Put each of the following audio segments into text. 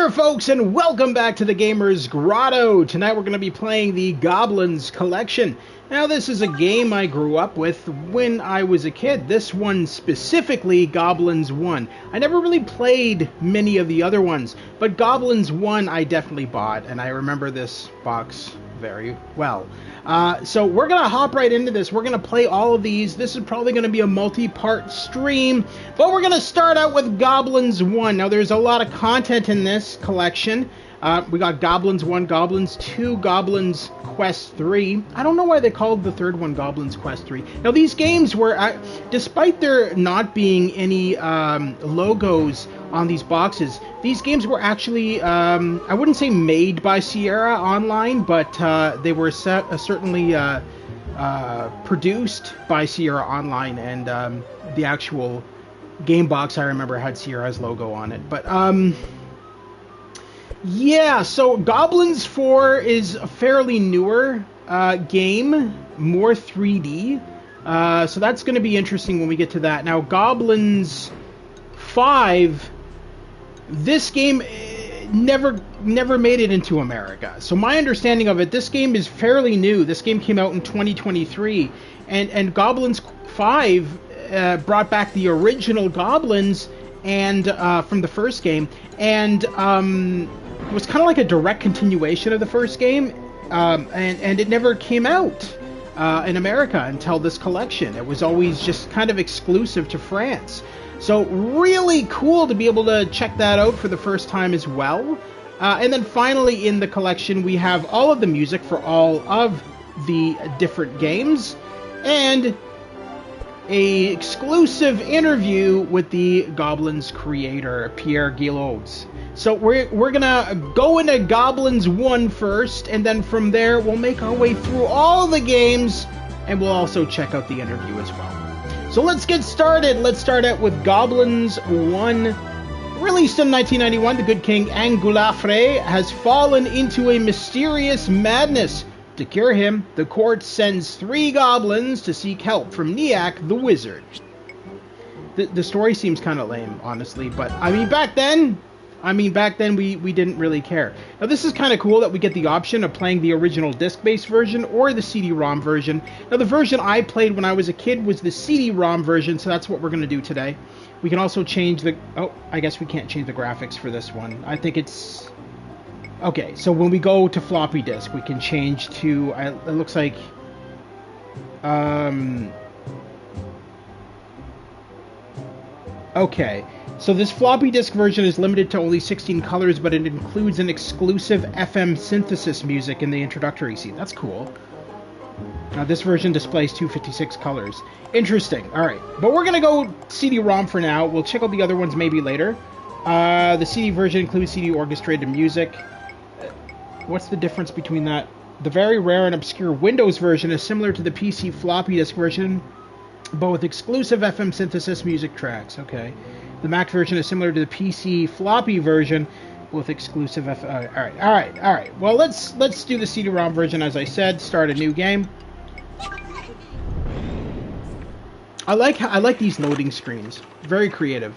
there, folks, and welcome back to the Gamer's Grotto. Tonight we're going to be playing the Goblins Collection. Now, this is a game I grew up with when I was a kid. This one specifically, Goblins 1. I never really played many of the other ones, but Goblins 1 I definitely bought, and I remember this box very well. So we're going to hop right into this. We're going to play all of these. This is probably going to be a multi-part stream, but we're going to start out with Goblins 1. Now, there's a lot of content in this collection. We got Goblins 1, Goblins 2, Goblins Quest 3. I don't know why they called the third one Goblins Quest 3. Now, these games were, despite there not being any logos on these boxes, these games were actually, I wouldn't say made by Sierra Online, but they were certainly produced by Sierra Online, and the actual game box I remember had Sierra's logo on it. But yeah, so Goblins 4 is a fairly newer game, more 3D, so that's going to be interesting when we get to that. Now, Goblins 5, this game never made it into America. So my understanding of it, this game is fairly new. This game came out in 2023, and Goblins 5 brought back the original Goblins and from the first game, and it was kind of like a direct continuation of the first game, and it never came out in America until this collection. It was always just kind of exclusive to France. So really cool to be able to check that out for the first time as well. And then finally in the collection we have all of the music for all of the different games, and a exclusive interview with the Goblins creator, Pierre Guillots. So we're gonna go into Goblins 1 first, and then from there we'll make our way through all the games, and we'll also check out the interview as well. So let's get started. Let's start out with Goblins 1. Released in 1991, the good king Angulafre has fallen into a mysterious madness. To cure him, the court sends 3 goblins to seek help from Niak the wizard. The story seems kind of lame, honestly, but I mean back then we didn't really care. Now this is kind of cool that we get the option of playing the original disc-based version or the CD-ROM version. Now the version I played when I was a kid was the CD-ROM version, so that's what we're going to do today. We can also change the... Oh, I guess we can't change the graphics for this one. I think it's... Okay, so when we go to floppy disk, we can change to, it looks like, okay, so this floppy disk version is limited to only 16 colors, but it includes an exclusive FM synthesis music in the introductory scene. That's cool. Now this version displays 256 colors. Interesting. Alright, but we're going to go CD-ROM for now. We'll check out the other ones maybe later. The CD version includes CD orchestrated music. What's the difference between that? The very rare and obscure Windows version is similar to the PC floppy disk version, but with exclusive FM synthesis music tracks. Okay. The Mac version is similar to the PC floppy version with exclusive all right. Well, let's do the CD-ROM version, as I said. Start a new game. I like these loading screens. Very creative.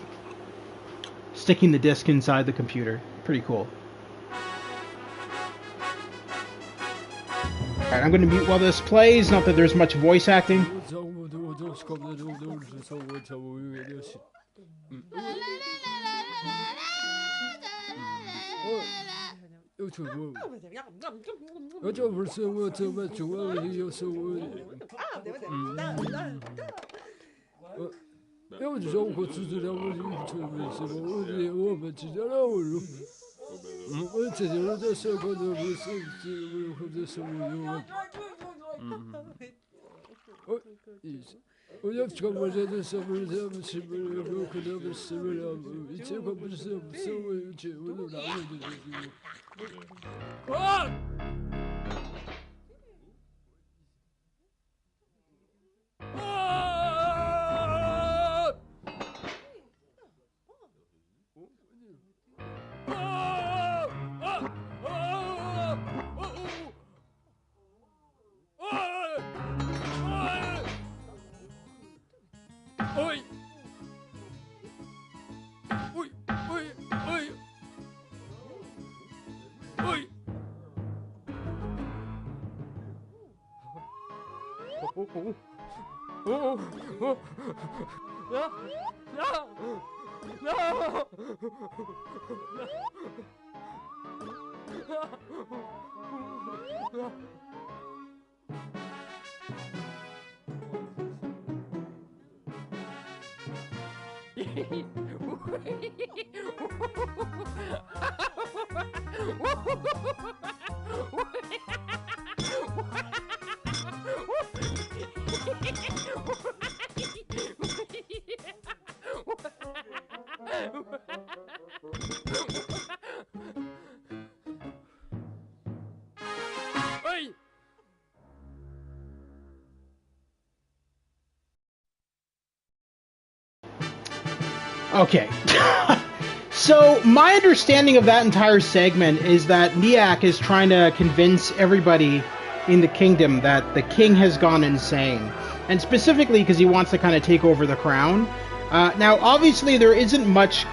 Sticking the disc inside the computer. Pretty cool. Alright, I'm going to mute while this plays. Not that there's much voice acting. Okay. So my understanding of that entire segment is that Miak is trying to convince everybody in the kingdom that the king has gone insane, and specifically because he wants to kind of take over the crown. Now, obviously, there isn't much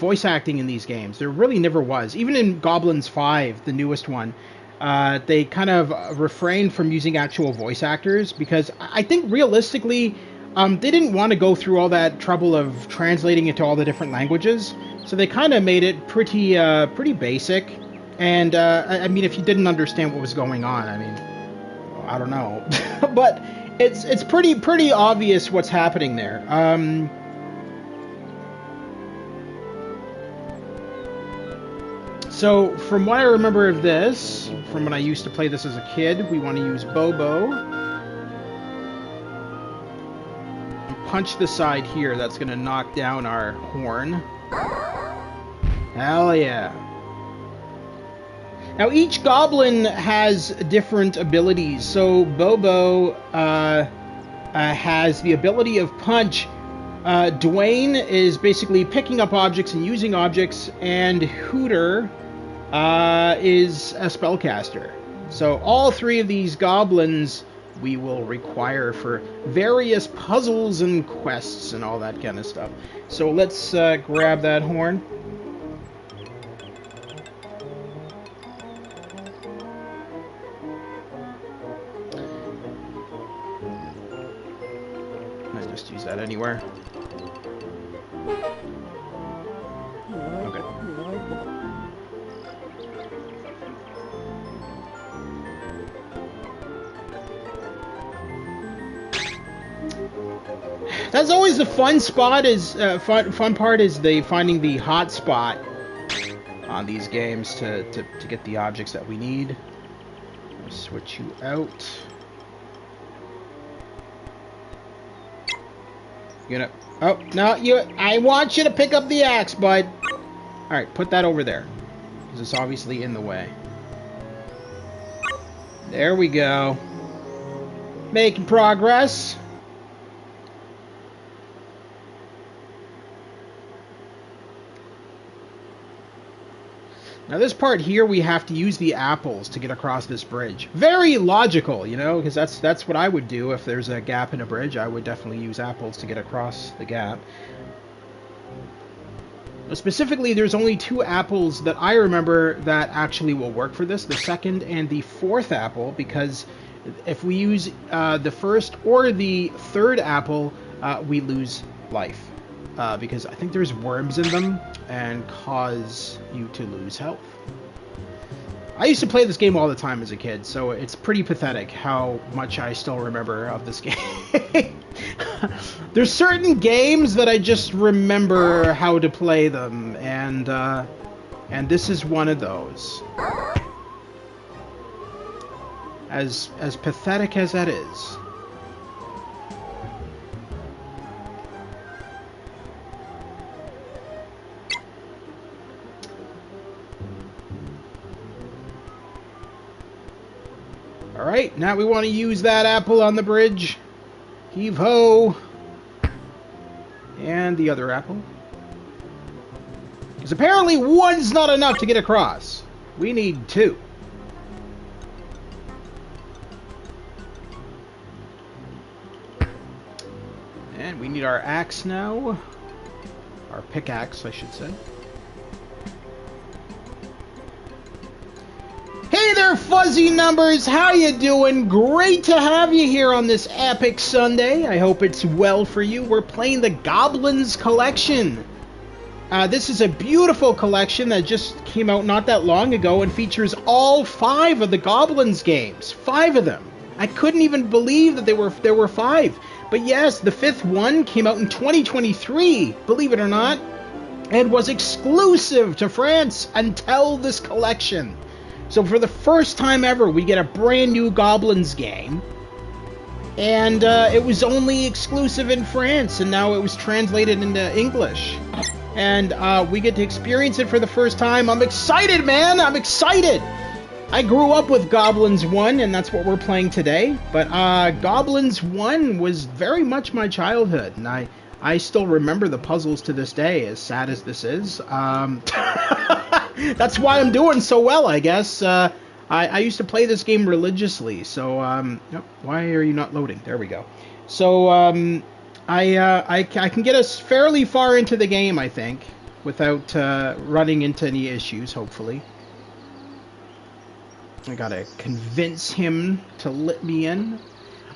voice acting in these games. There really never was. Even in Goblins 5, the newest one, they kind of refrained from using actual voice actors because I think realistically, they didn't want to go through all that trouble of translating it to all the different languages. So they kind of made it pretty basic. And I mean, if you didn't understand what was going on, I mean, I don't know, but it's pretty obvious what's happening there. So from what I remember of this, from when I used to play this as a kid, we want to use Bobo. Punch the side here. That's going to knock down our horn. Hell yeah. Now, each goblin has different abilities. So, Bobo has the ability of Punch. Dwayne is basically picking up objects and using objects. And Hooter is a spellcaster. So, all three of these goblins we will require for various puzzles and quests and all that kind of stuff. So, let's grab that horn. Just use that anywhere. Okay. That's always the fun spot. Is fun part is finding the hot spot on these games to get the objects that we need. I'll switch you out. Oh, no, I want you to pick up the axe, bud. Alright, put that over there. Because it's obviously in the way. There we go. Making progress. Now this part here, we have to use the apples to get across this bridge. Very logical, you know, because that's what I would do if there's a gap in a bridge. I would definitely use apples to get across the gap. Specifically, there's only 2 apples that I remember that actually will work for this. The second and the 4th apple, because if we use the first or the 3rd apple, we lose life. Because I think there's worms in them and cause you to lose health. I used to play this game all the time as a kid, so it's pretty pathetic how much I still remember of this game. There's certain games that I just remember how to play them, and this is one of those. As pathetic as that is. Alright, now we want to use that apple on the bridge. Heave-ho! And the other apple. Because apparently one's not enough to get across. We need 2. And we need our axe now. Our pickaxe, I should say. Hey there, fuzzy numbers, how you doing? Great to have you here on this epic Sunday. I hope it's well for you. We're playing the Goblins Collection. This is a beautiful collection that just came out not that long ago and features all 5 of the Goblins games. 5 of them. I couldn't even believe that there were 5. But yes, the 5th one came out in 2023, believe it or not, and was exclusive to France until this collection. So for the first time ever, we get a brand new Goblins game. And it was only exclusive in France, and now it was translated into English. And we get to experience it for the first time. I'm excited, man! I'm excited! I grew up with Goblins 1, and that's what we're playing today. But Goblins 1 was very much my childhood, and I still remember the puzzles to this day, as sad as this is. That's why I'm doing so well, I guess. I used to play this game religiously, so... Yep, why are you not loading? There we go. So, I can get us fairly far into the game, I think, without running into any issues, hopefully. I gotta convince him to let me in.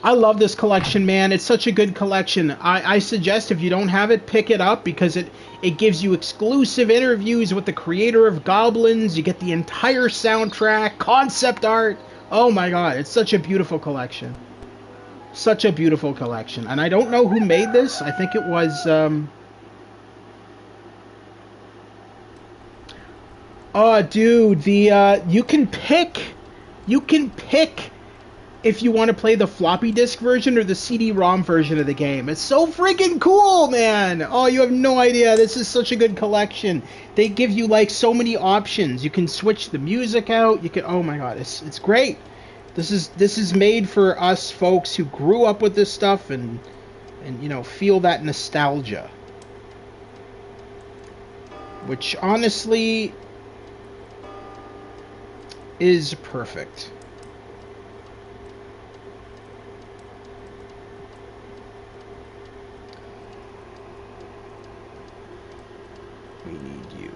I love this collection, man. It's such a good collection. I suggest if you don't have it, pick it up, because it gives you exclusive interviews with the creator of Goblins. You get the entire soundtrack, concept art. Oh my god, it's such a beautiful collection. Such a beautiful collection. And I don't know who made this. I think it was... Oh, dude, you can pick if you want to play the floppy disk version or the CD-ROM version of the game. It's so freaking cool, man! Oh, you have no idea. This is such a good collection. They give you, like, so many options. You can switch the music out. You can... Oh, my God. It's great. This is made for us folks who grew up with this stuff and you know, feel that nostalgia. Which, honestly, is perfect. We need you.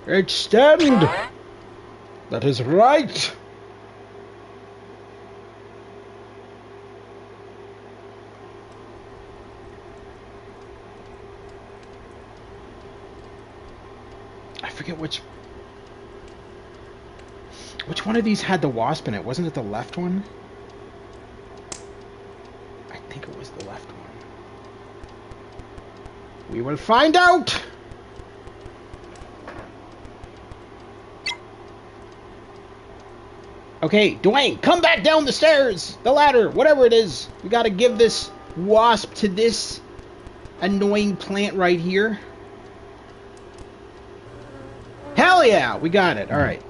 Extend! That is right! I forget which one of these had the wasp in it. Wasn't it the left one? I think it was the left one. We will find out! Okay, Dwayne, come back down the stairs! The ladder, whatever it is. We gotta give this wasp to this annoying plant right here. Hell yeah! We got it, alright.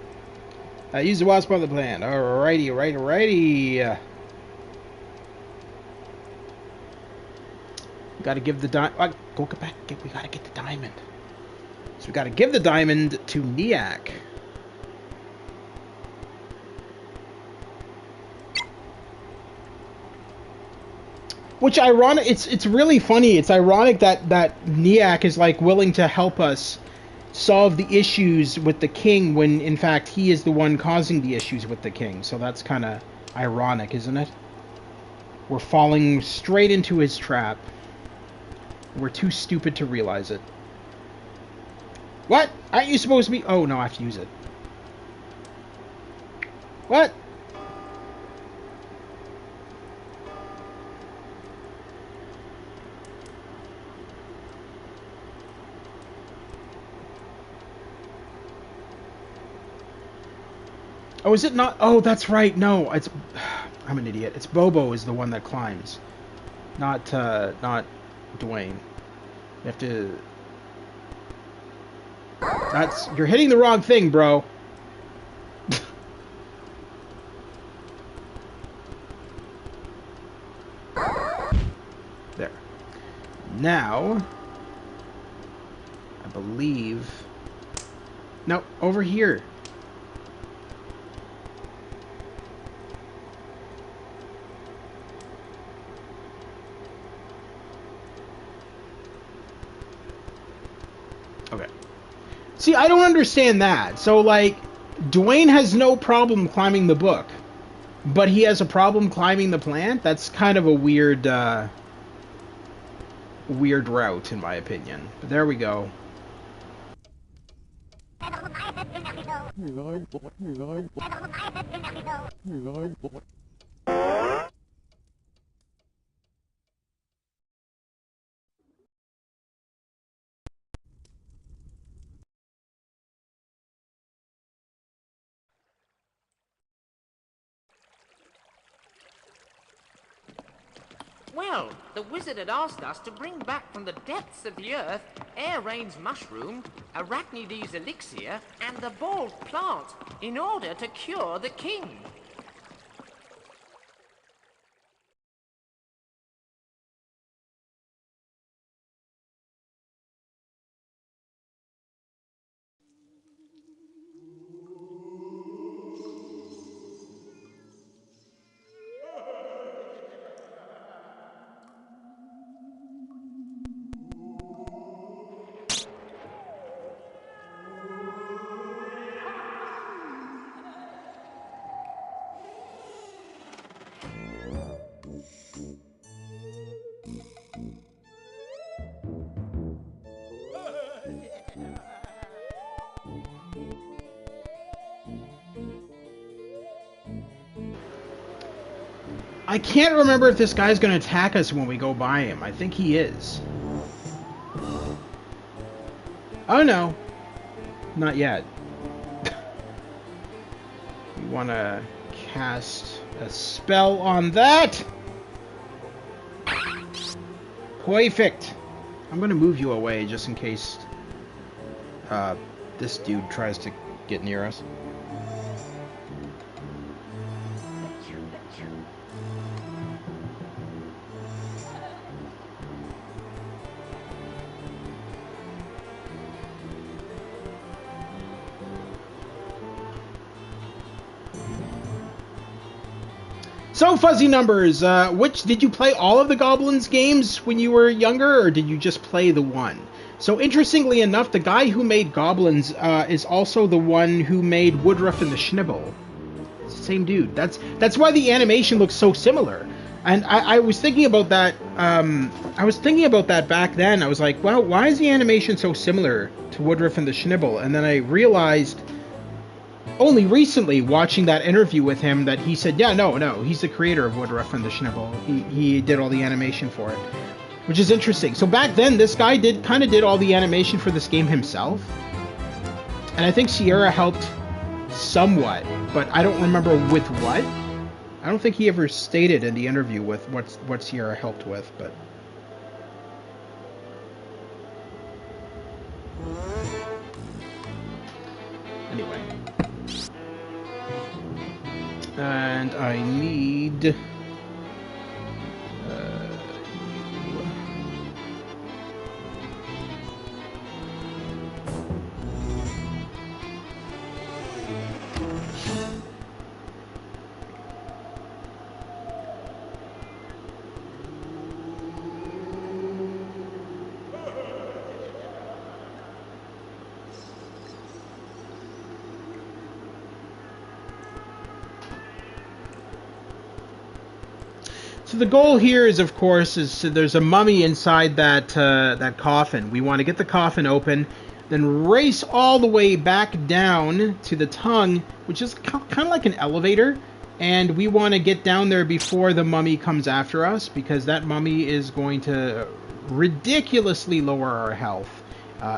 Use the wasp on the plant. Alrighty, alrighty. We gotta give the diamond... go back. We gotta get the diamond. So we gotta give the diamond to Niak. Which ironic, it's really funny. It's ironic that Niak is like willing to help us solve the issues with the king when in fact he is the one causing the issues with the king. So that's kind of ironic, isn't it? We're falling straight into his trap. We're too stupid to realize it. What? Aren't you supposed to be... Oh, no, I have to use it. What? Oh, is it not? Oh, that's right. No, it's... I'm an idiot. It's Bobo is the one that climbs. Not Dwayne. You have to... That's... You're hitting the wrong thing, bro. There. Now... I believe... No, over here. Okay. See, I don't understand that. So, like, Dwayne has no problem climbing the book, but he has a problem climbing the plant. That's kind of a weird, weird route, in my opinion. But there we go. Well, the wizard had asked us to bring back from the depths of the earth Air Rain's mushroom, Arachnides elixir, and the bald plant in order to cure the king. I can't remember if this guy's going to attack us when we go by him. I think he is. Oh no. Not yet. We want to cast a spell on that. Perfect. I'm going to move you away just in case this dude tries to get near us. So, Fuzzy Numbers, which did you play all of the Goblins games when you were younger, or did you just play the one? So, interestingly enough, the guy who made Goblins is also the one who made Woodruff and the Schnibble. It's the same dude. That's why the animation looks so similar. And I was thinking about that. I was thinking about that back then. I was like, well, why is the animation so similar to Woodruff and the Schnibble? And then I realized, only recently, watching that interview with him, that he said, yeah, no, he's the creator of Woodruff and the Schnibble. He did all the animation for it, which is interesting. So back then, this guy kind of did all the animation for this game himself, and I think Sierra helped somewhat, but I don't remember with what. I don't think he ever stated in the interview with what Sierra helped with, but. Anyway. And I need you. So the goal here is, of course, there's a mummy inside that coffin. We want to get the coffin open, then race all the way back down to the tongue, which is kind of like an elevator, and we want to get down there before the mummy comes after us, because that mummy is going to ridiculously lower our health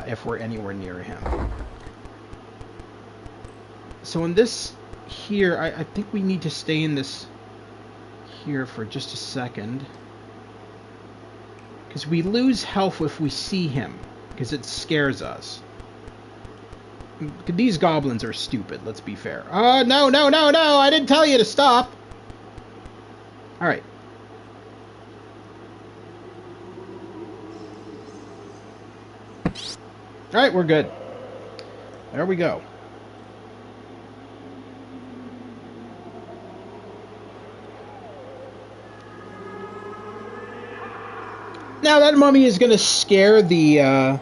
if we're anywhere near him. So in this here, I think we need to stay in this here for just a second, because we lose health if we see him, because it scares us. These goblins are stupid, let's be fair. No, I didn't tell you to stop. Alright. Alright, we're good. There we go. Now that mummy is going to scare the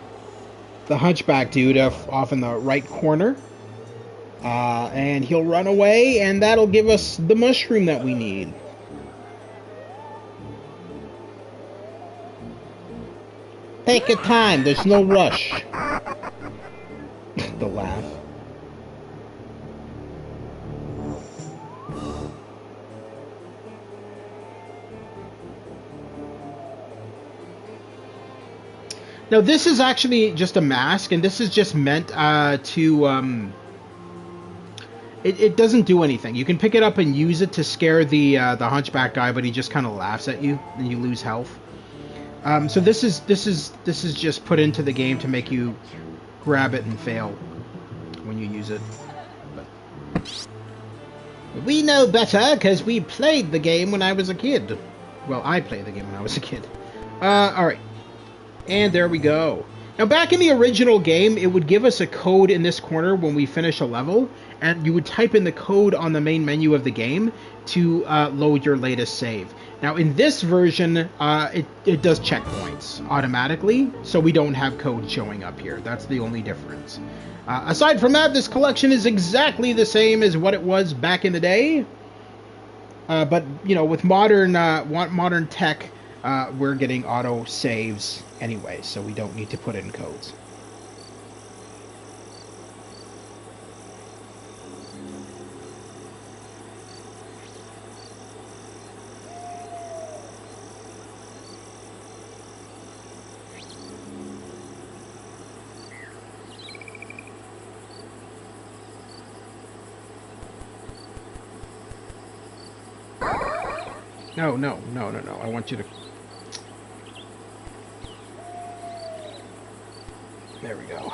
hunchback dude off in the right corner. And he'll run away, and that'll give us the mushroom that we need. Take your time, there's no rush. The laugh. Now this is actually just a mask, and this is just meant to... It doesn't do anything. You can pick it up and use it to scare the hunchback guy, but he just kind of laughs at you, and you lose health. So this is just put into the game to make you grab it and fail when you use it. But we know better because we played the game when I was a kid. Well, I played the game when I was a kid. All right, and there we go. Now back in the original game, it would give us a code in this corner when we finish a level, and you would type in the code on the main menu of the game to load your latest save. Now in this version, it does checkpoints automatically, so we don't have code showing up here. That's the only difference. Aside from that, this collection is exactly the same as what it was back in the day. But you know, with modern tech, we're getting auto saves anyway, so we don't need to put in codes. No. I want you to... There we go.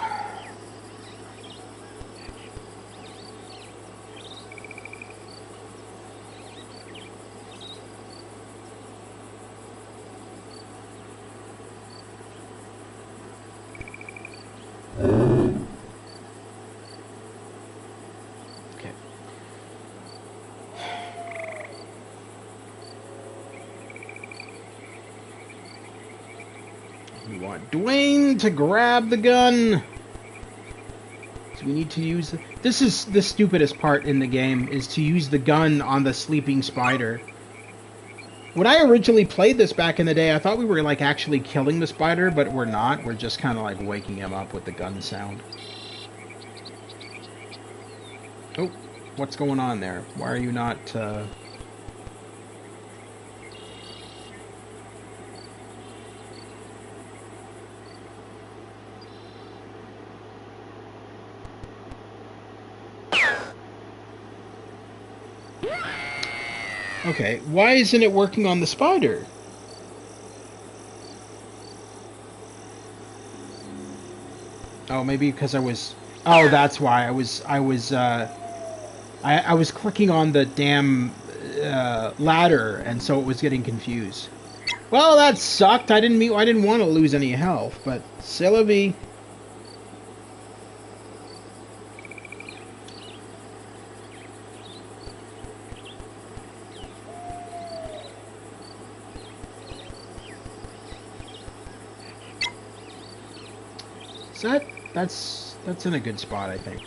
Okay. We want Dwayne to grab the gun. So we need to use... This is the stupidest part in the game, is to use the gun on the sleeping spider. When I originally played this back in the day, I thought we were like actually killing the spider, but we're not. We're just kind of like waking him up with the gun sound. Oh, what's going on there? Why are you not... Okay, why isn't it working on the spider? Oh, maybe because I was... Oh, that's why. I was clicking on the damn ladder, and so it was getting confused. Well, that sucked. I didn't want to lose any health, but c'est la vie. So that's in a good spot, I think.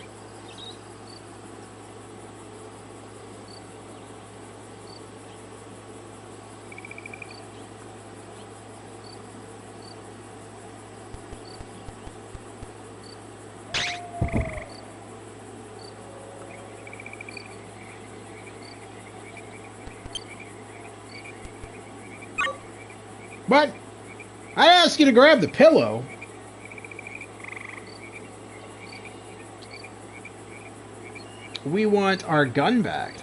What? I asked you to grab the pillow. We want our gun back.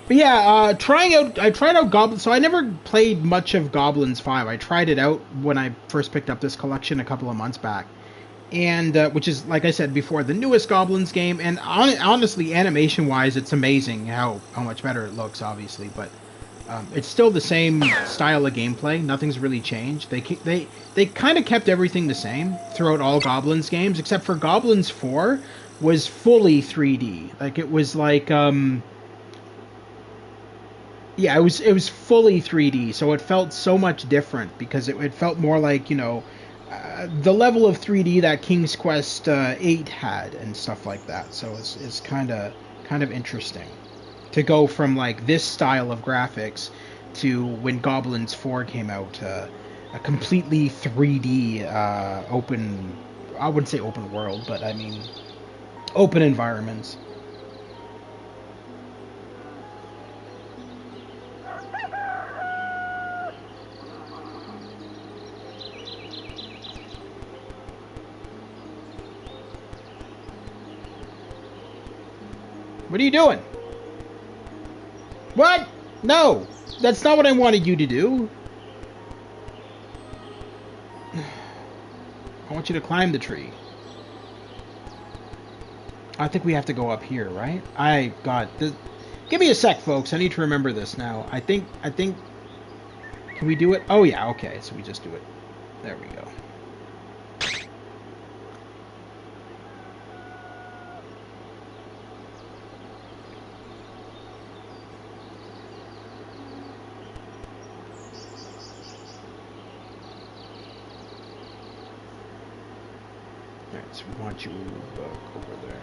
But yeah, I tried out Goblins. So I never played much of Goblins 5. I tried it out when I first picked up this collection a couple of months back. And which is, like I said before, the newest Goblins game, and honestly, animation-wise, it's amazing how much better it looks, obviously, but it's still the same style of gameplay. Nothing's really changed. They kind of kept everything the same throughout all Goblins games, except for Goblins 4. was fully 3D. Like it was like yeah, it was fully 3D, so it felt so much different because it felt more like, you know, the level of 3D that King's Quest 8 had and stuff like that. So it's kind of interesting to go from like this style of graphics to when Goblins 4 came out, a completely 3D open, I wouldn't say open world, but I mean open environments. What are you doing? What? No! That's not what I wanted you to do. I want you to climb the tree. I think we have to go up here, right? I got this. Give me a sec, folks. I need to remember this now. I think... Can we do it? Oh, yeah, okay. So we just do it. There we go. Alright, so we want you over there.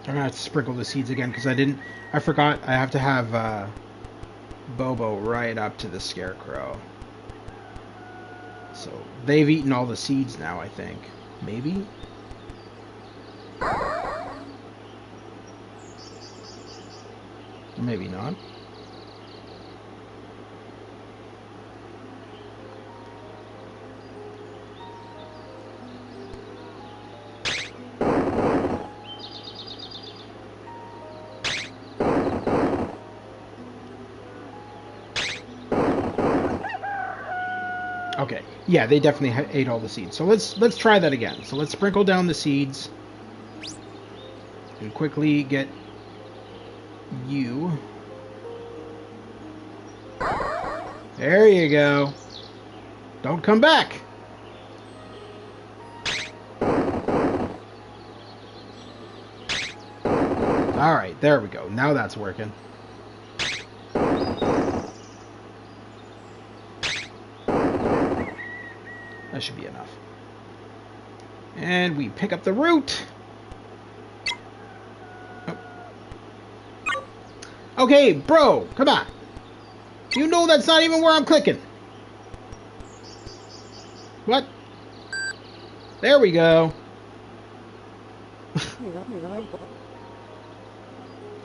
I'm gonna have to sprinkle the seeds again because I forgot I have to have Bobo right up to the scarecrow. So they've eaten all the seeds now, I think. Maybe? Or maybe not. Okay, yeah, they definitely ate all the seeds. So let's try that again. So let's sprinkle down the seeds and quickly get you. There you go. Don't come back. All right, there we go. Now that's working. That should be enough. And we pick up the root. Oh. Okay, bro, come on. You know that's not even where I'm clicking. What? There we go.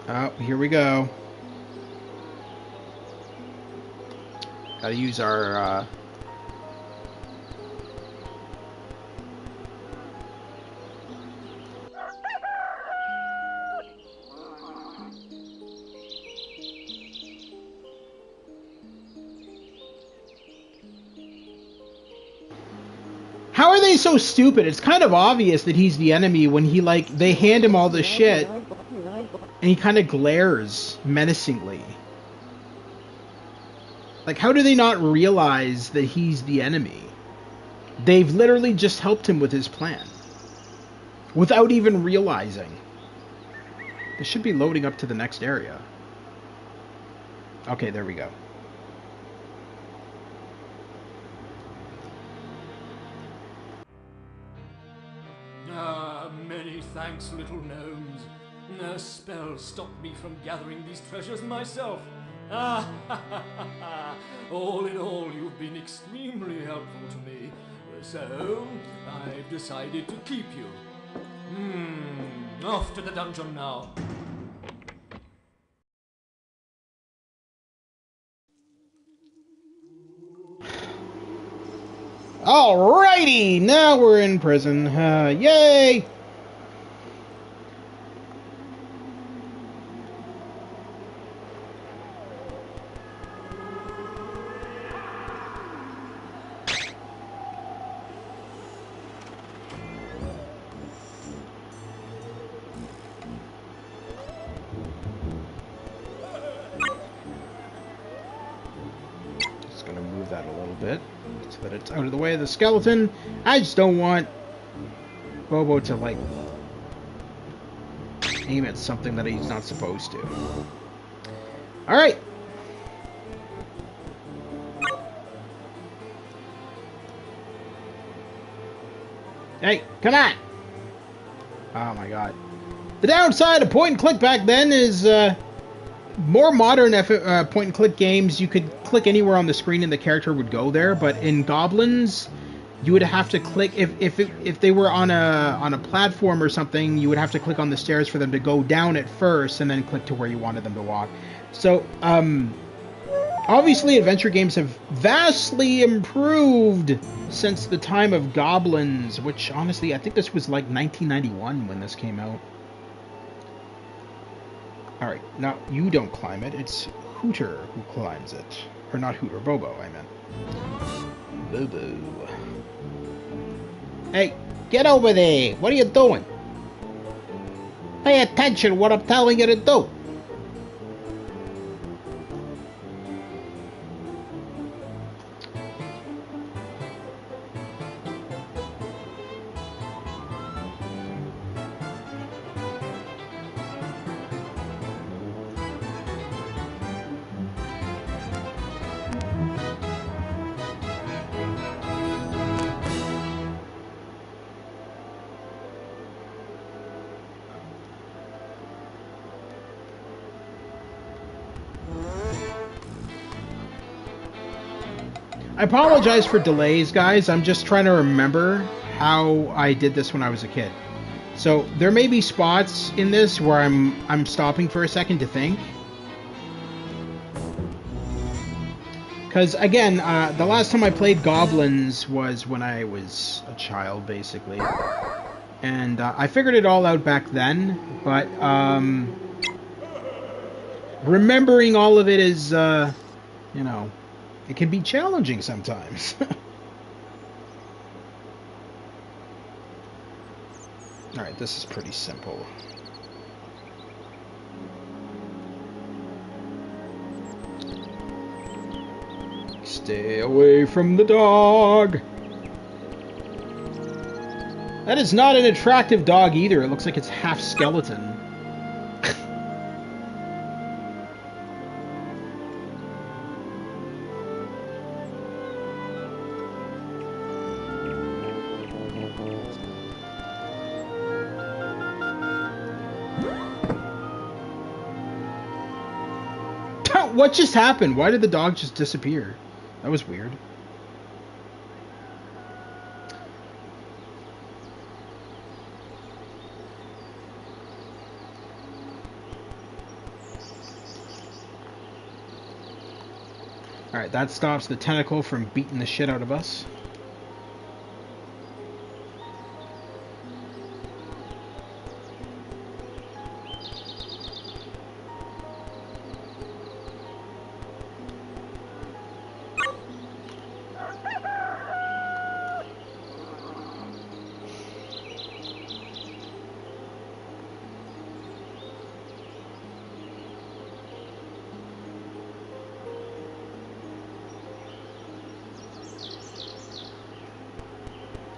Oh, here we go. Gotta use our, How are they so stupid? It's kind of obvious that he's the enemy when he, like, they hand him all the shit and he kind of glares menacingly. Like, how do they not realize that he's the enemy? They've literally just helped him with his plan without even realizing. They should be loading up to the next area. Okay, there we go. Many thanks, little gnomes. A spell stopped me from gathering these treasures myself. All in all, you've been extremely helpful to me. So, I've decided to keep you. Off to the dungeon now. Alrighty, now we're in prison. Yay! Just gonna move that a little bit so that it's out of the way of the skeleton. I just don't want Bobo to, like, aim at something that he's not supposed to. Alright. Hey, come on! Oh my god. The downside of point and click back then is, more modern point and click games, you could click anywhere on the screen and the character would go there, but in Goblins, you would have to click, if they were on a platform or something, you would have to click on the stairs for them to go down at first and then click to where you wanted them to walk. So, obviously adventure games have vastly improved since the time of Goblins, which honestly, I think this was like 1991 when this came out. Alright, now you don't climb it, it's Hooter who climbs it. Or not Hooter, Bobo, I meant. Bobo. Hey, get over there! What are you doing? Pay attention to what I'm telling you to do! I apologize for delays, guys. I'm just trying to remember how I did this when I was a kid. So there may be spots in this where I'm stopping for a second to think. Because again, the last time I played Goblins was when I was a child, basically. And I figured it all out back then, but remembering all of it is, you know, it can be challenging sometimes. Alright, this is pretty simple. Stay away from the dog! That is not an attractive dog either. It looks like it's half skeleton. What just happened? Why did the dog just disappear? That was weird. Alright, that stops the tentacle from beating the shit out of us.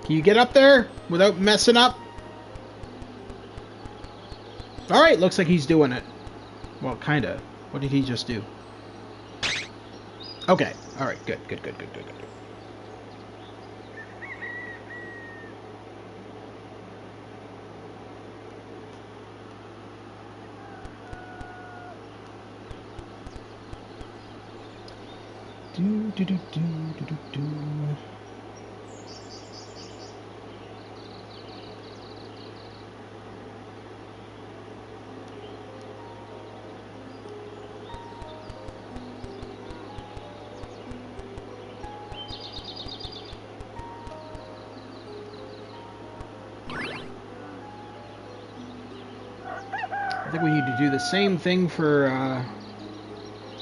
Can you get up there without messing up? Alright, looks like he's doing it. Well, kinda. What did he just do? Okay, alright, good. Do. I think we need to do the same thing for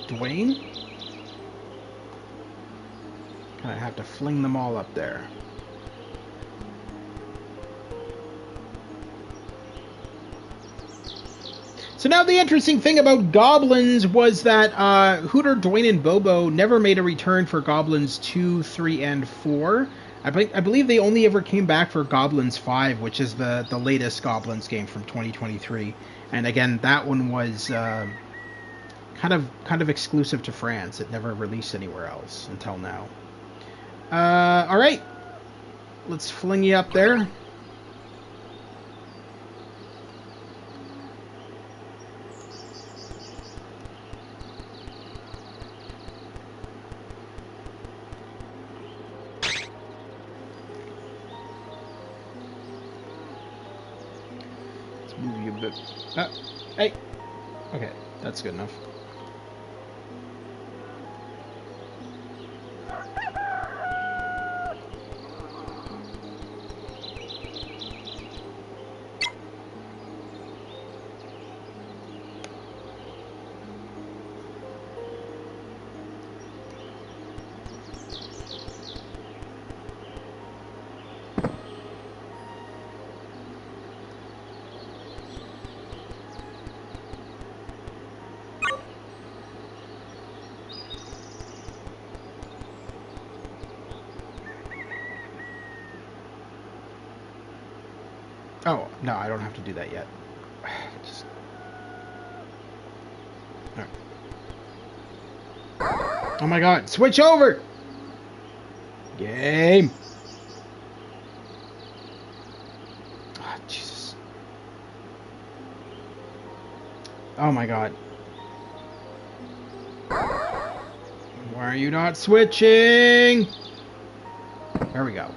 Dwayne. Kind of have to fling them all up there. So now the interesting thing about Goblins was that Hooter, Dwayne, and Bobo never made a return for Goblins 2, 3, and 4. I believe they only ever came back for Goblins 5, which is the latest Goblins game from 2023. And again, that one was kind of exclusive to France. It never released anywhere else until now. All right, let's fling you up there. Move you a bit. Hey. Okay, that's good enough. Oh, no, I don't have to do that yet. Just... All right. Oh my god, switch over! Game! Oh, Jesus. Oh my god. Why are you not switching? There we go.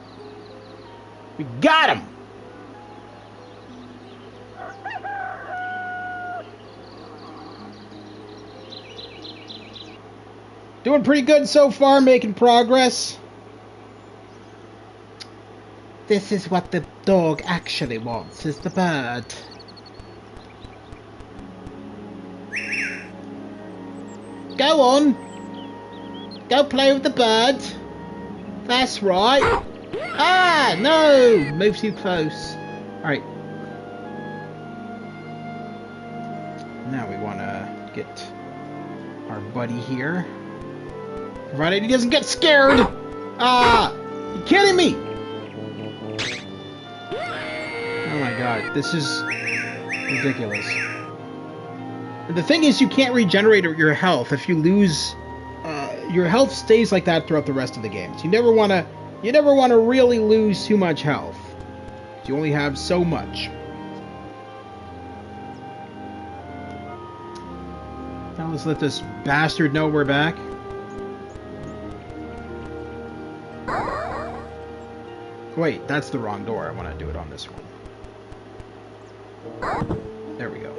We got him! Doing pretty good so far, making progress. This is what the dog actually wants, is the bird. Go on. Go play with the bird. That's right. Ah, no! Move too close. Alright. Now we want to get our buddy here. Provided he doesn't get scared! Ah! You kidding me? Oh my god, this is ridiculous. And the thing is, you can't regenerate your health. If you lose, your health stays like that throughout the rest of the game. So you never want to really lose too much health. You only have so much. Now let's let this bastard know we're back. Wait, that's the wrong door. I want to do it on this one. There we go.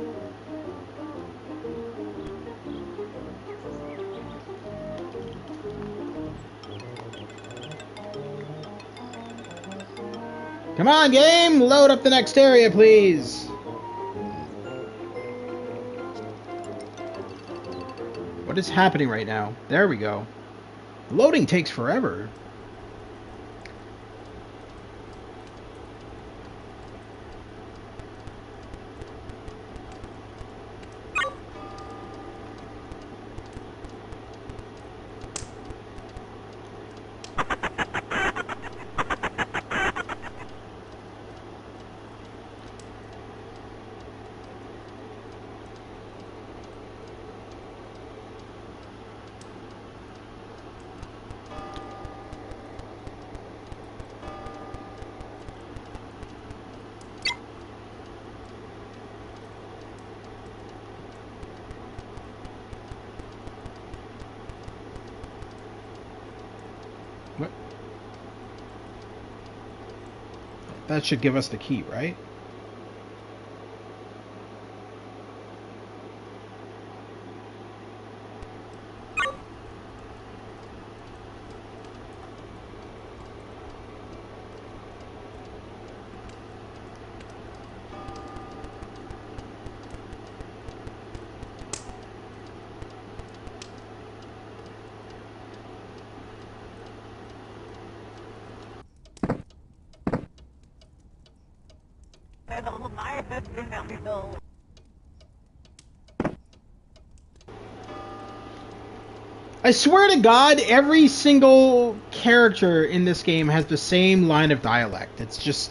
Come on, game! Load up the next area, please! What is happening right now? There we go. Loading takes forever. What? That should give us the key, right? I swear to God, every single character in this game has the same line of dialect. It's just.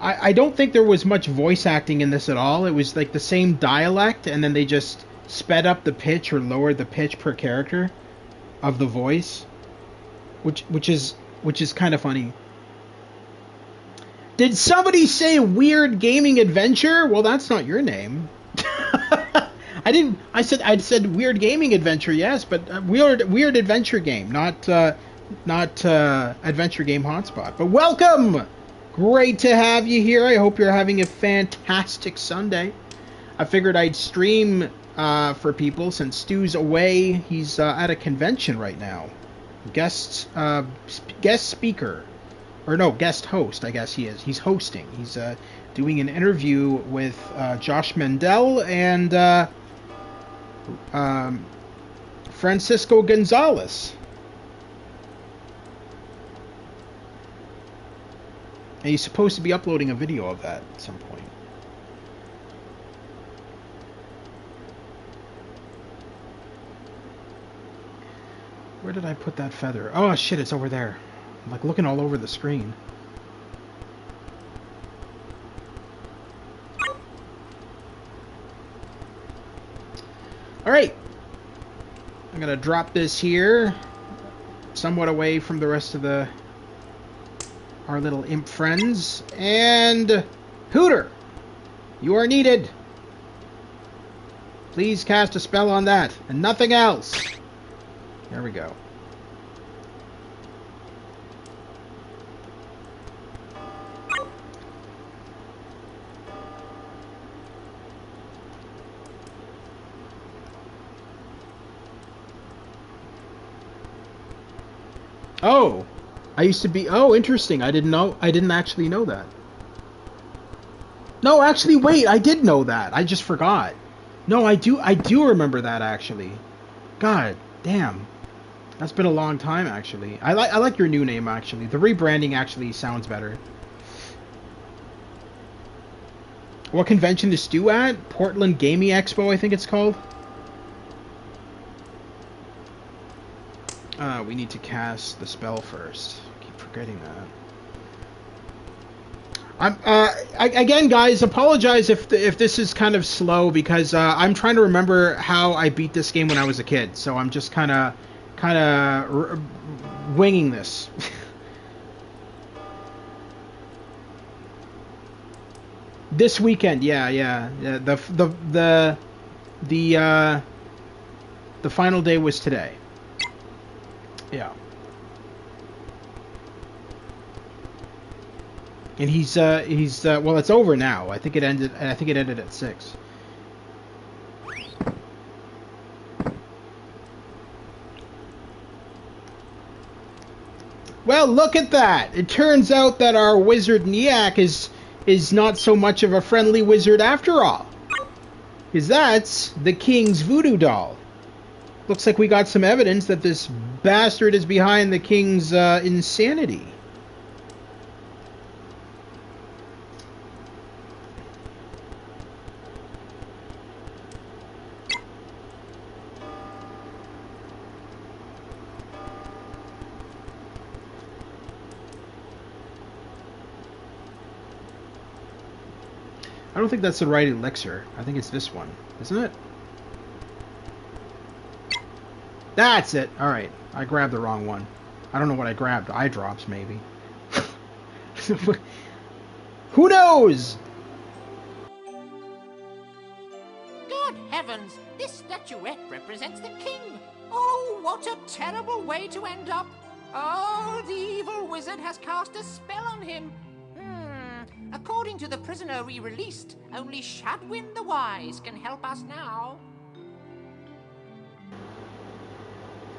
I don't think there was much voice acting in this at all. It was like the same dialect, and then they just sped up the pitch or lowered the pitch per character of the voice, which is kind of funny. Did somebody say weird gaming adventure? Well, that's not your name. I didn't. I said weird gaming adventure. Yes, but weird adventure game, not adventure game hotspot. But welcome. Great to have you here. I hope you're having a fantastic Sunday. I figured I'd stream for people since Stu's away. He's at a convention right now. Guest speaker. Or no, guest host, I guess he is. He's hosting. He's doing an interview with Josh Mendel and Francisco Gonzalez. And he's supposed to be uploading a video of that at some point. Where did I put that feather? Oh shit, it's over there. I'm like looking all over the screen. Alright. I'm gonna drop this here. Somewhat away from the rest of our little imp friends. And Hooter, you are needed. Please cast a spell on that and nothing else. There we go. Oh, I used to be. Oh, interesting. I didn't know. I didn't actually know that. No, actually, wait. I did know that. I just forgot. No, I do. I do remember that actually. God damn, that's been a long time actually. I like your new name actually. The rebranding actually sounds better. What convention is Stu at? Portland Gaming Expo, I think it's called. We need to cast the spell first. I keep forgetting that. Again, guys, apologize if this is kind of slow because I'm trying to remember how I beat this game when I was a kid. So I'm just kind of winging this. This weekend, yeah. The final day was today. Yeah. And he's well, it's over now. I think it ended at 6. Well, look at that. It turns out that our wizard Niak is not so much of a friendly wizard after all. Because that's the king's voodoo doll. Looks like we got some evidence that this bastard is behind the king's insanity. I don't think that's the right elixir. I think it's this one, isn't it? That's it. All right. I grabbed the wrong one. I don't know what I grabbed. Eye drops, maybe. Who knows? Good heavens! This statuette represents the king! Oh, what a terrible way to end up! Oh, the evil wizard has cast a spell on him! According to the prisoner we released, only Shadwin the Wise can help us now.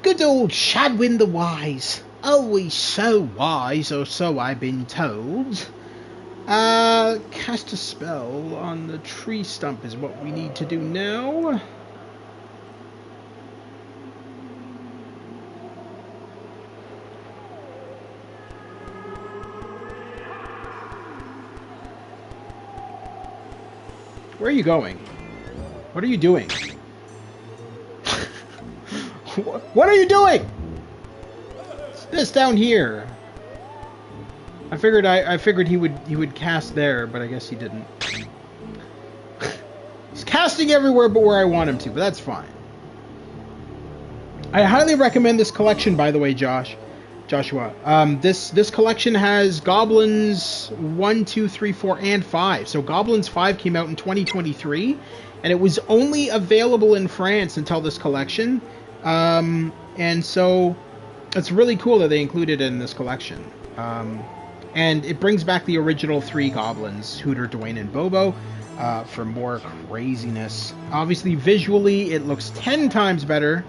Good old Shadwin the Wise. Always so wise, or so I've been told. Cast a spell on the tree stump is what we need to do now. Where are you going? What are you doing? What are you doing? It's this down here. I figured he would cast there, but I guess he didn't. He's casting everywhere but where I want him to, but that's fine. I highly recommend this collection, by the way, Joshua. This collection has Goblins 1, 2, 3, 4, and 5. So Goblins 5 came out in 2023, and it was only available in France until this collection. And so it's really cool that they included it in this collection. And it brings back the original 3 Goblins, Hooter, Dwayne, and Bobo, for more craziness. Obviously, visually, it looks 10 times better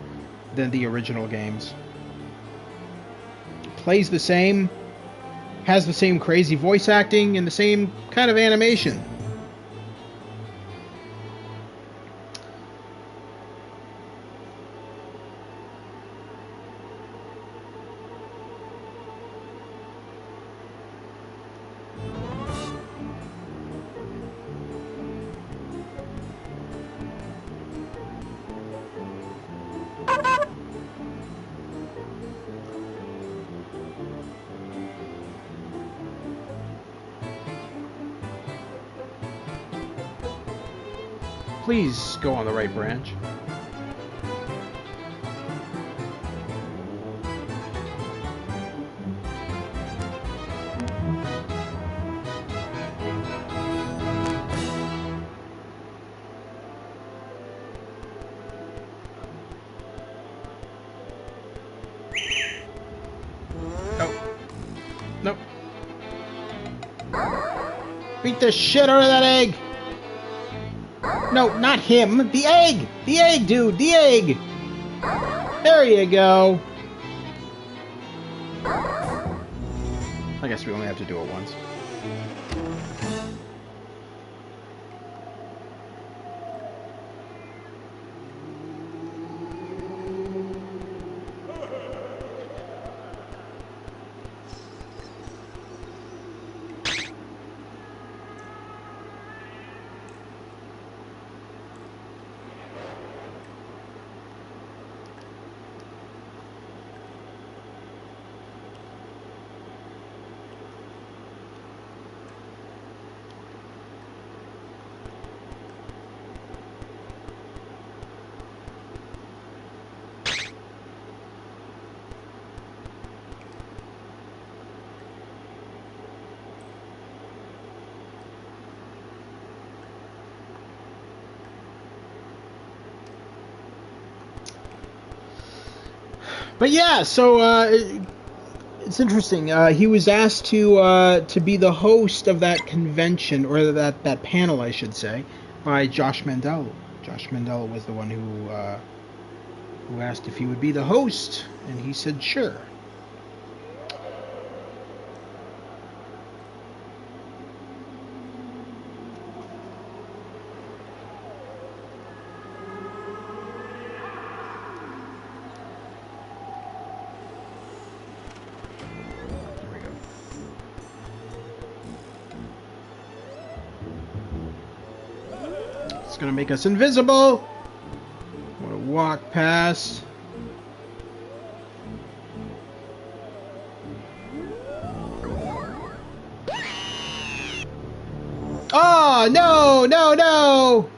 than the original games. Plays the same, has the same crazy voice acting, and the same kind of animation. Please go on the right branch. Nope. Beat the shit out of that egg! No, not him! The egg! The egg, dude! The egg! There you go! I guess we only have to do it once. But yeah, so it's interesting. He was asked to be the host of that convention, or that panel, I should say, by Josh Mandel. Josh Mandel was the one who asked if he would be the host, and he said sure. It's gonna make us invisible. I'm gonna walk past. Oh, no, no, no!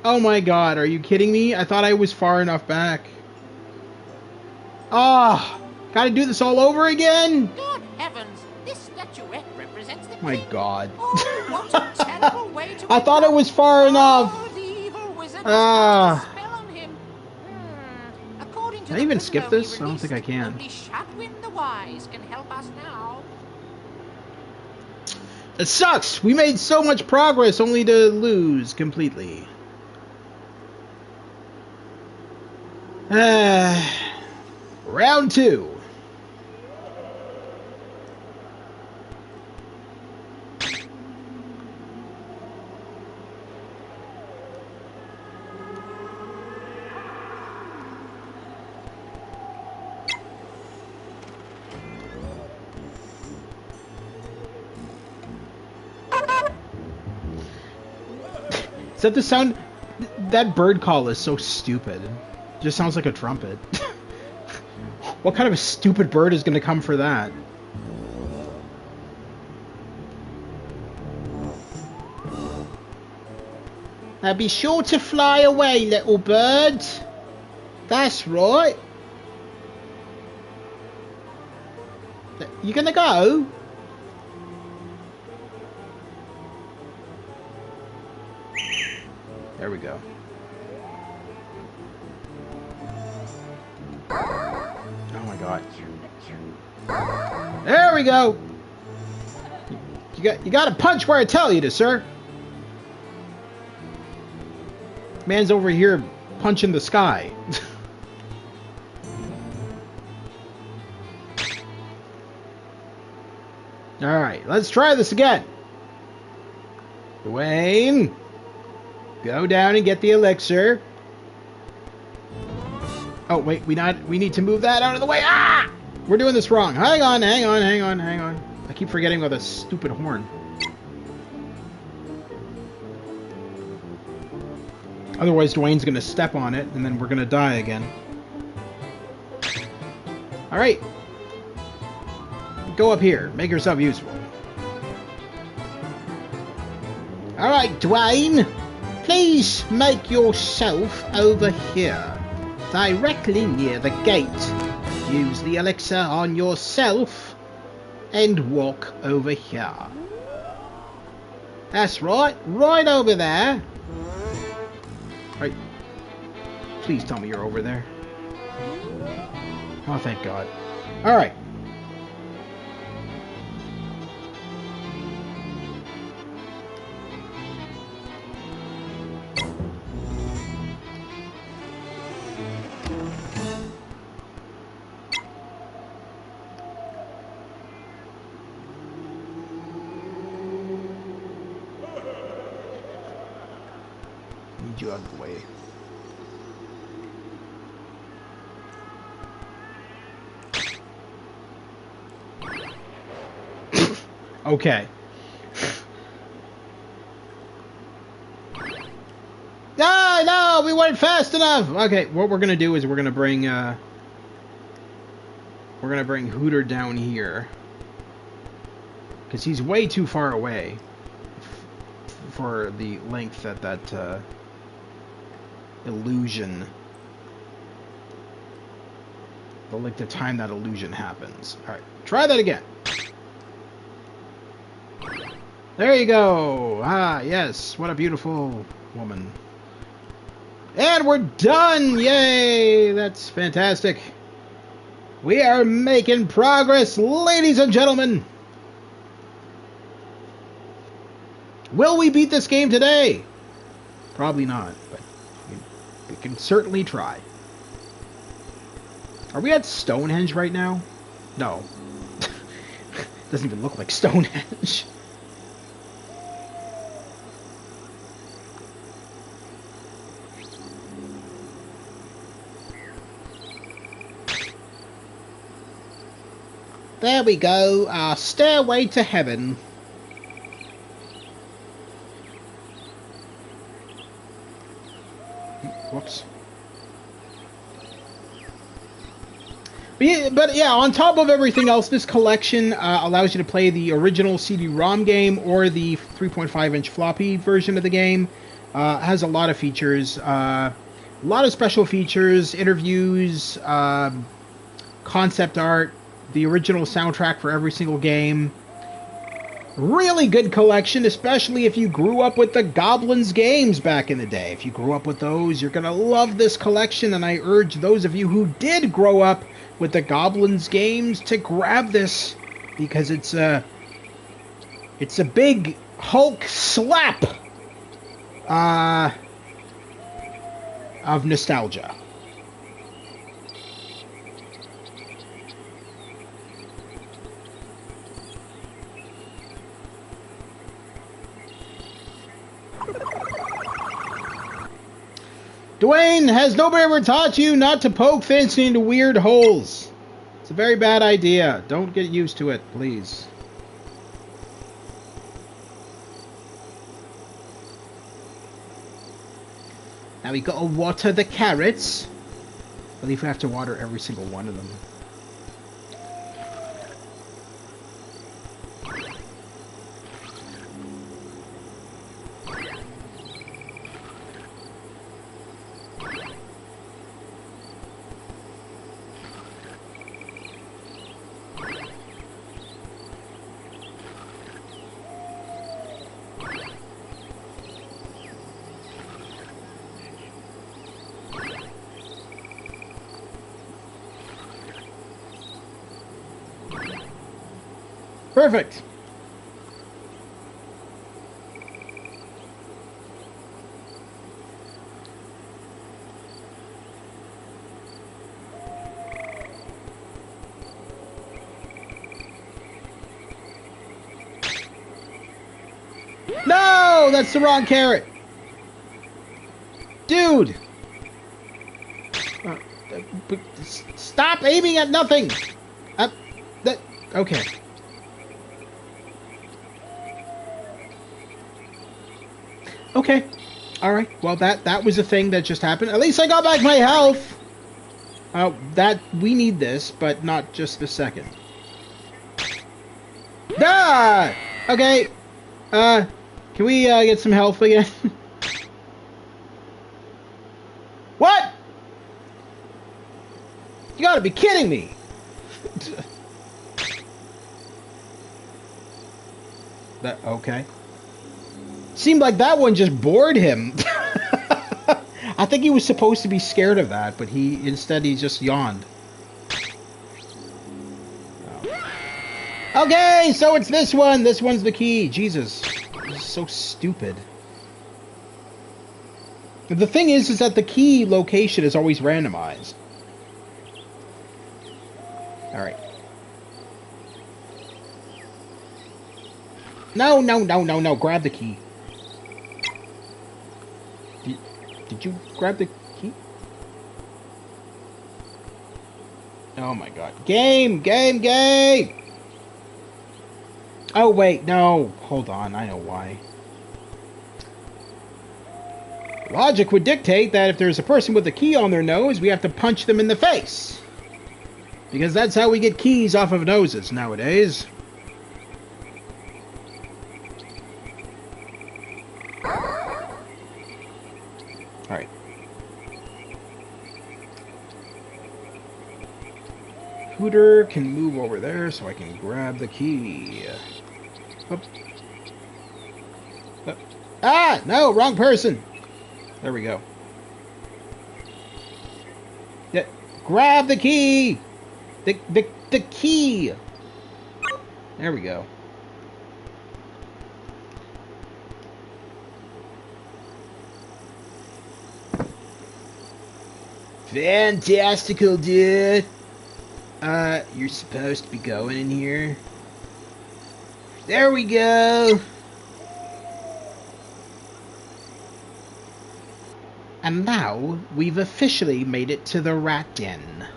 Oh my god, are you kidding me? I thought I was far enough back. Ah, gotta do this all over again? Good heavens, this statuette represents the My king. god. Oh, what a terrible way to I thought it was far enough. Oh, the evil wizard has Ah. cast a spell on him. According to Can I the even prisoner skip we this? I don't think I released, can. only Shadwin the Wise can help us now. It sucks! We made so much progress only to lose completely. Round 2. Is that the sound? That bird call is so stupid. Just sounds like a trumpet. What kind of a stupid bird is going to come for that? Now be sure to fly away, little bird. That's right. You gonna go? There we go. Oh my god. There we go. You got to punch where I tell you to, sir. Man's over here punching the sky. Alright, let's try this again. Dwayne, go down and get the elixir. Oh, wait, we need to move that out of the way. Ah! We're doing this wrong. Hang on. I keep forgetting about this stupid horn. Otherwise, Dwayne's going to step on it, and then we're going to die again. Alright. Go up here. Make yourself useful. Alright, Dwayne. Please make yourself over here. Directly near the gate. Use the elixir on yourself and walk over here. That's right. Right over there. Right. Please tell me you're over there. Oh, thank God. Alright. Need you out of the way. Okay. No, we weren't fast enough. Okay, what we're gonna do is we're gonna bring Hooter down here because he's way too far away for the length that illusion, the length of time that illusion happens. All right, try that again. There you go. Ah, yes. What a beautiful woman. And we're done. Yay. That's fantastic. We are making progress, ladies and gentlemen. Will we beat this game today? Probably not, but we can certainly try. Are we at Stonehenge right now? No. Doesn't even look like Stonehenge. There we go, our stairway to heaven. Whoops. But yeah, on top of everything else, this collection allows you to play the original CD-ROM game or the 3.5-inch floppy version of the game. Has a lot of features, a lot of special features, interviews, concept art, the original soundtrack for every single game. Really good collection, especially if you grew up with the Goblins games back in the day. If you grew up with those, you're going to love this collection, and I urge those of you who did grow up with the Goblins games to grab this, because it's a big Hulk slap of nostalgia. Dwayne, has nobody ever taught you not to poke things into weird holes? It's a very bad idea. Don't get used to it, please. Now we gotta water the carrots. I believe we have to water every single one of them. Perfect. No, that's the wrong carrot. Dude. Stop aiming at nothing. Okay. Okay. Alright. Well, that was a thing that just happened. At least I got back my health. We need this, but not just this second. Ah! Okay. Can we, get some health again? What? You gotta be kidding me. Okay. Seemed like that one just bored him. I think he was supposed to be scared of that, but he just yawned. Oh. Okay, so it's this one. This one's the key. Jesus. This is so stupid. The thing is that the key location is always randomized. Alright. No, no, no, no, no. Grab the key. Did you grab the key? Oh my god. Game! Game! Game! Oh wait, no. Hold on, I know why. Logic would dictate that if there's a person with a key on their nose, we have to punch them in the face. Because that's how we get keys off of noses nowadays. Alright. Hooter can move over there so I can grab the key. Oop. Ah! No! Wrong person! There we go. Yeah, grab the key! The key! There we go. Fantastical, dude! You're supposed to be going in here. There we go! And now, we've officially made it to the rat den.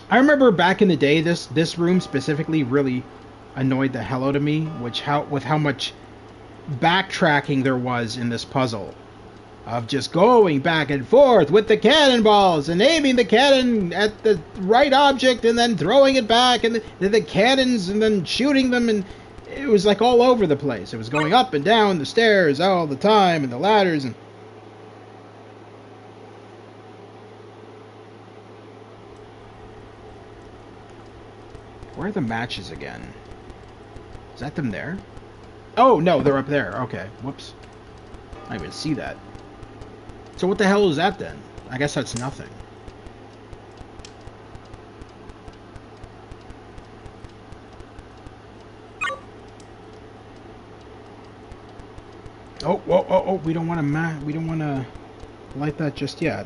I remember back in the day, this room specifically really annoyed the hell out of me, with how much backtracking there was in this puzzle. Of just going back and forth with the cannonballs and aiming the cannon at the right object and then throwing it back and the cannons and then shooting them, and it was like all over the place. It was going up and down the stairs all the time and the ladders and... Where are the matches again? Is that them there? Oh, no, they're up there. Okay, whoops. I didn't even see that. So what the hell is that then? I guess that's nothing. Oh, whoa, oh, oh, we don't want to light that just yet.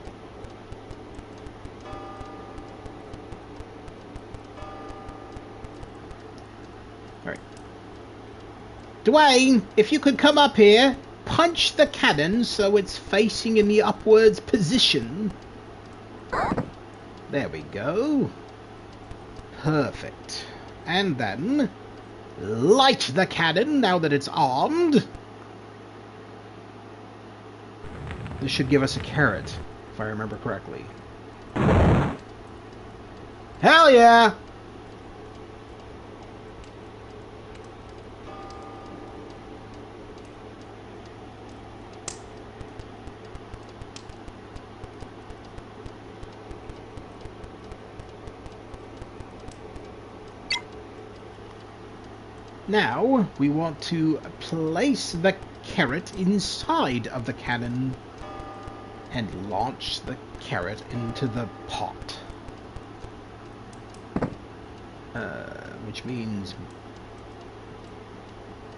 Dwayne, if you could come up here, punch the cannon so it's facing in the upwards position. There we go. Perfect. And then light the cannon now that it's armed. This should give us a carrot, if I remember correctly. Hell yeah! Now, we want to place the carrot inside of the cannon and launch the carrot into the pot. Which means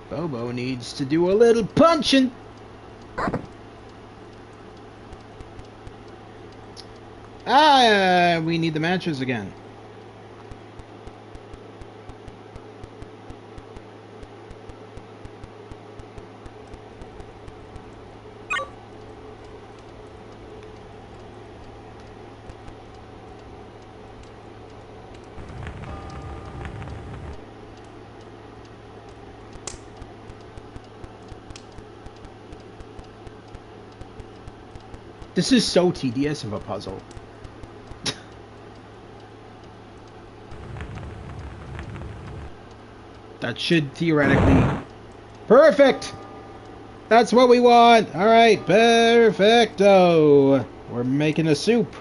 Bobo needs to do a little punching. We need the matches again. This is so tedious of a puzzle. That should theoretically... Perfect! That's what we want! Alright, perfecto! We're making a soup.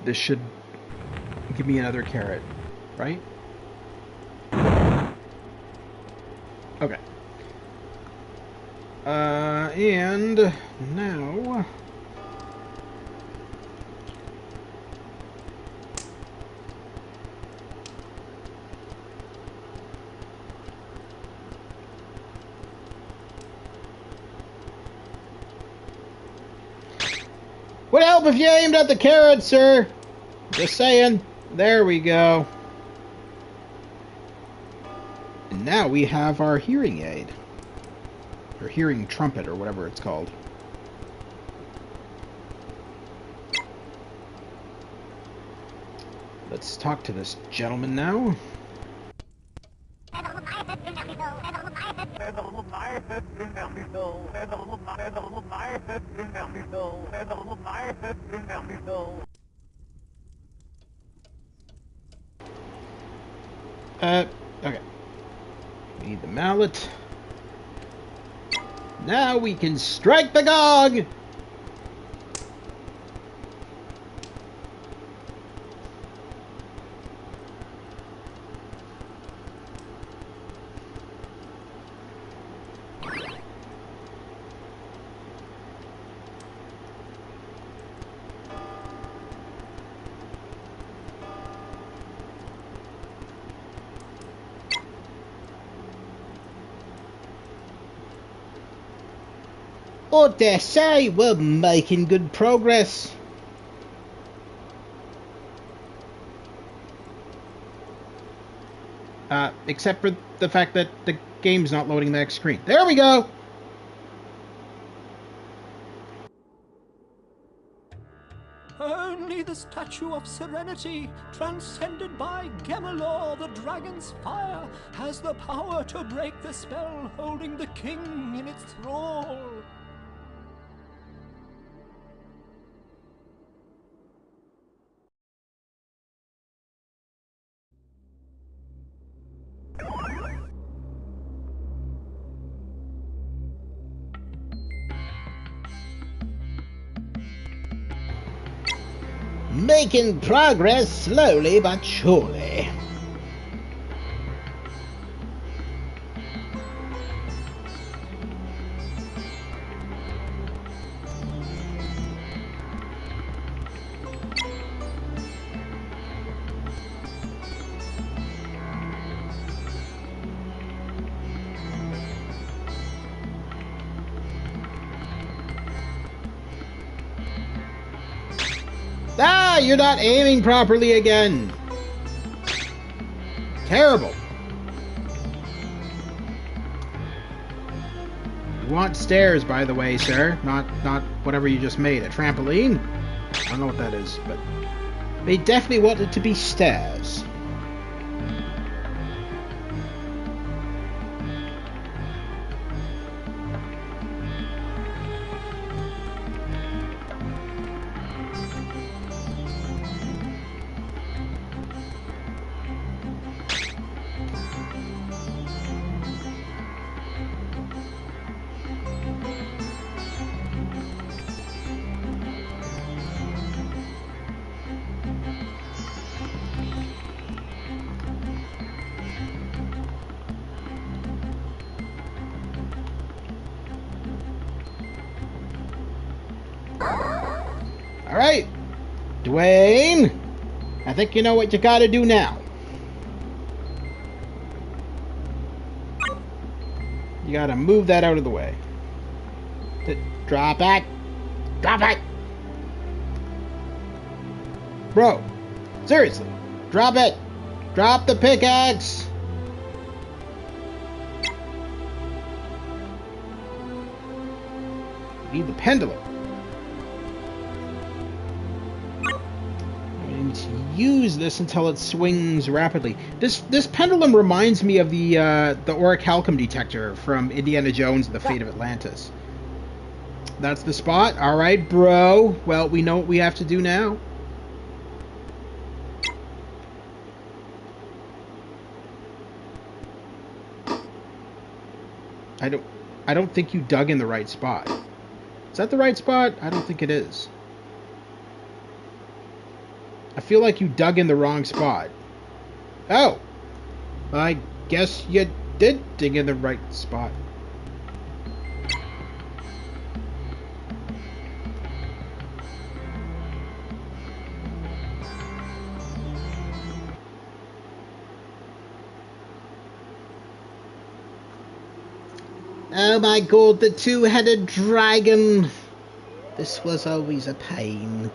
This should give me another carrot, right? Okay. And now... Would help if you aimed at the carrot, sir. Just saying. There we go. And now we have our hearing aid. Or hearing trumpet, or whatever it's called. Let's talk to this gentleman now. Okay. We need the mallet. Now we can strike the gong! Oh, dare say, we're making good progress. Except for the fact that the game's not loading the next screen. There we go! Only the Statue of Serenity, transcended by Gemalor, the dragon's fire, has the power to break the spell holding the king in its thrall. Making progress slowly but surely. Ah, you're not aiming properly again. Terrible. You want stairs, by the way, sir. Not whatever you just made. A trampoline? I don't know what that is, but they definitely want it to be stairs. Alright, Dwayne, I think you know what you gotta do now. You gotta move that out of the way. Drop it! Drop it! Bro, seriously, drop it! Drop the pickaxe! You need the pendulum. Use this until it swings rapidly. This pendulum reminds me of the orichalcum detector from Indiana Jones and the Fate of Atlantis. That's the spot. All right, bro. Well, we know what we have to do now. I don't think you dug in the right spot. Is that the right spot? I don't think it is. I feel like you dug in the wrong spot. Oh! I guess you did dig in the right spot. Oh my god, the two-headed dragon! This was always a pain.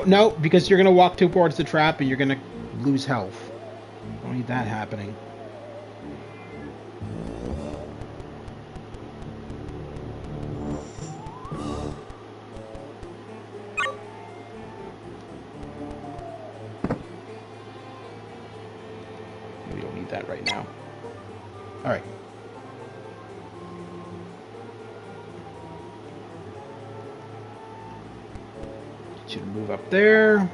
No, because you're gonna walk towards the trap and you're gonna lose health. Don't need that happening. We don't need that right now. Alright. Should move up there.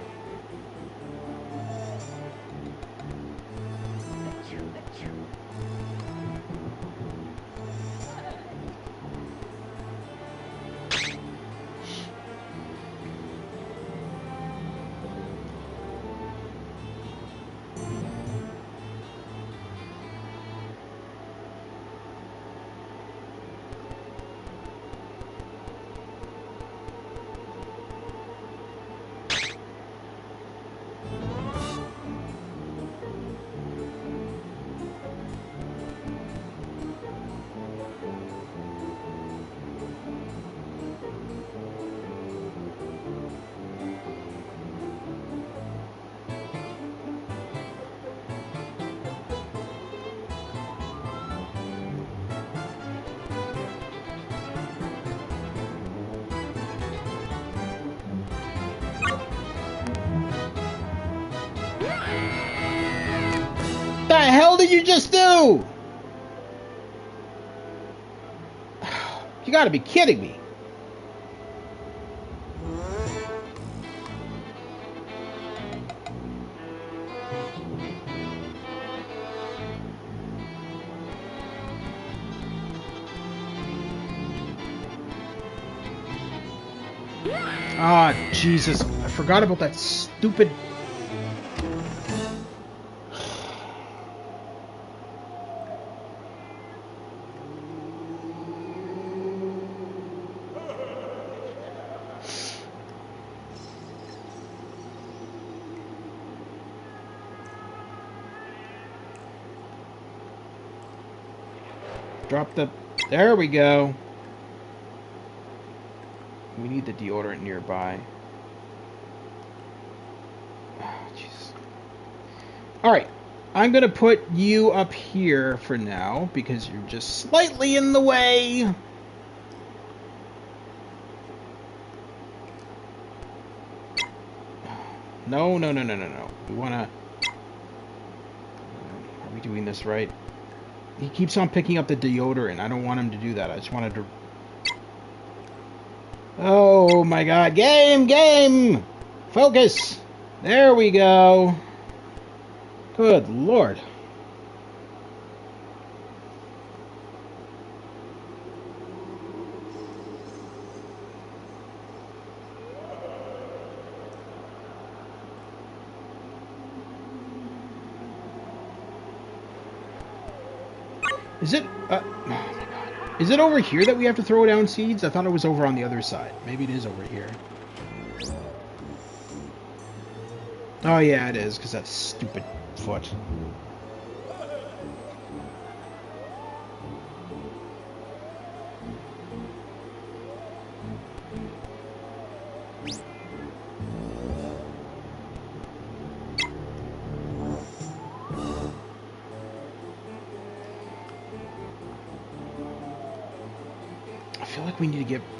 hell did you just do? You gotta be kidding me. Ah, Jesus. I forgot about that stupid... Drop the... There we go. We need the deodorant nearby. Oh, Jesus. Alright. I'm going to put you up here for now, because you're just slightly in the way. No, no, no, no, no, no. We want to... Are we doing this right? He keeps on picking up the deodorant. I don't want him to do that. I just wanted to... Oh my god. Game! Focus! There we go. Good lord. Is it... oh my god. Is it over here that we have to throw down seeds? I thought it was over on the other side. Maybe it is over here. Oh yeah, it is, because that stupid foot.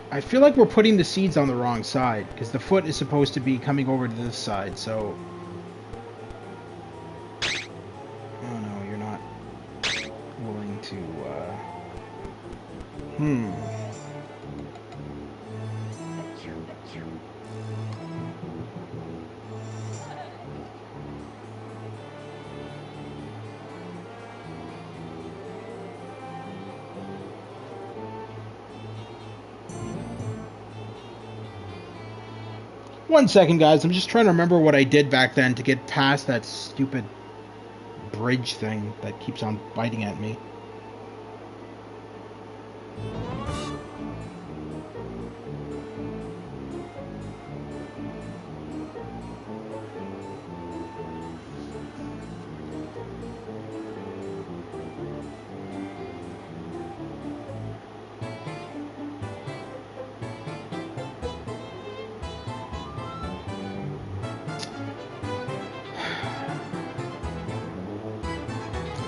I feel like we're putting the seeds on the wrong side, because the foot is supposed to be coming over to this side, so... Oh no, you're not willing to, One second, guys. I'm just trying to remember what I did back then to get past that stupid bridge thing that keeps on biting at me.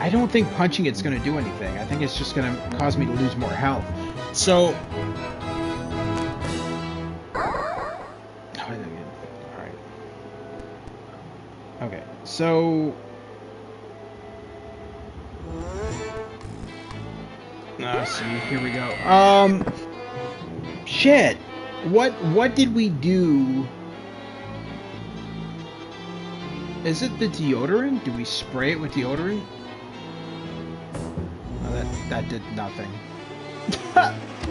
I don't think punching it's going to do anything. I think it's just going to cause me to lose more health. So... Alright. Okay, so... see, here we go. Shit! What did we do? Is it the deodorant? Do we spray it with deodorant? That did nothing.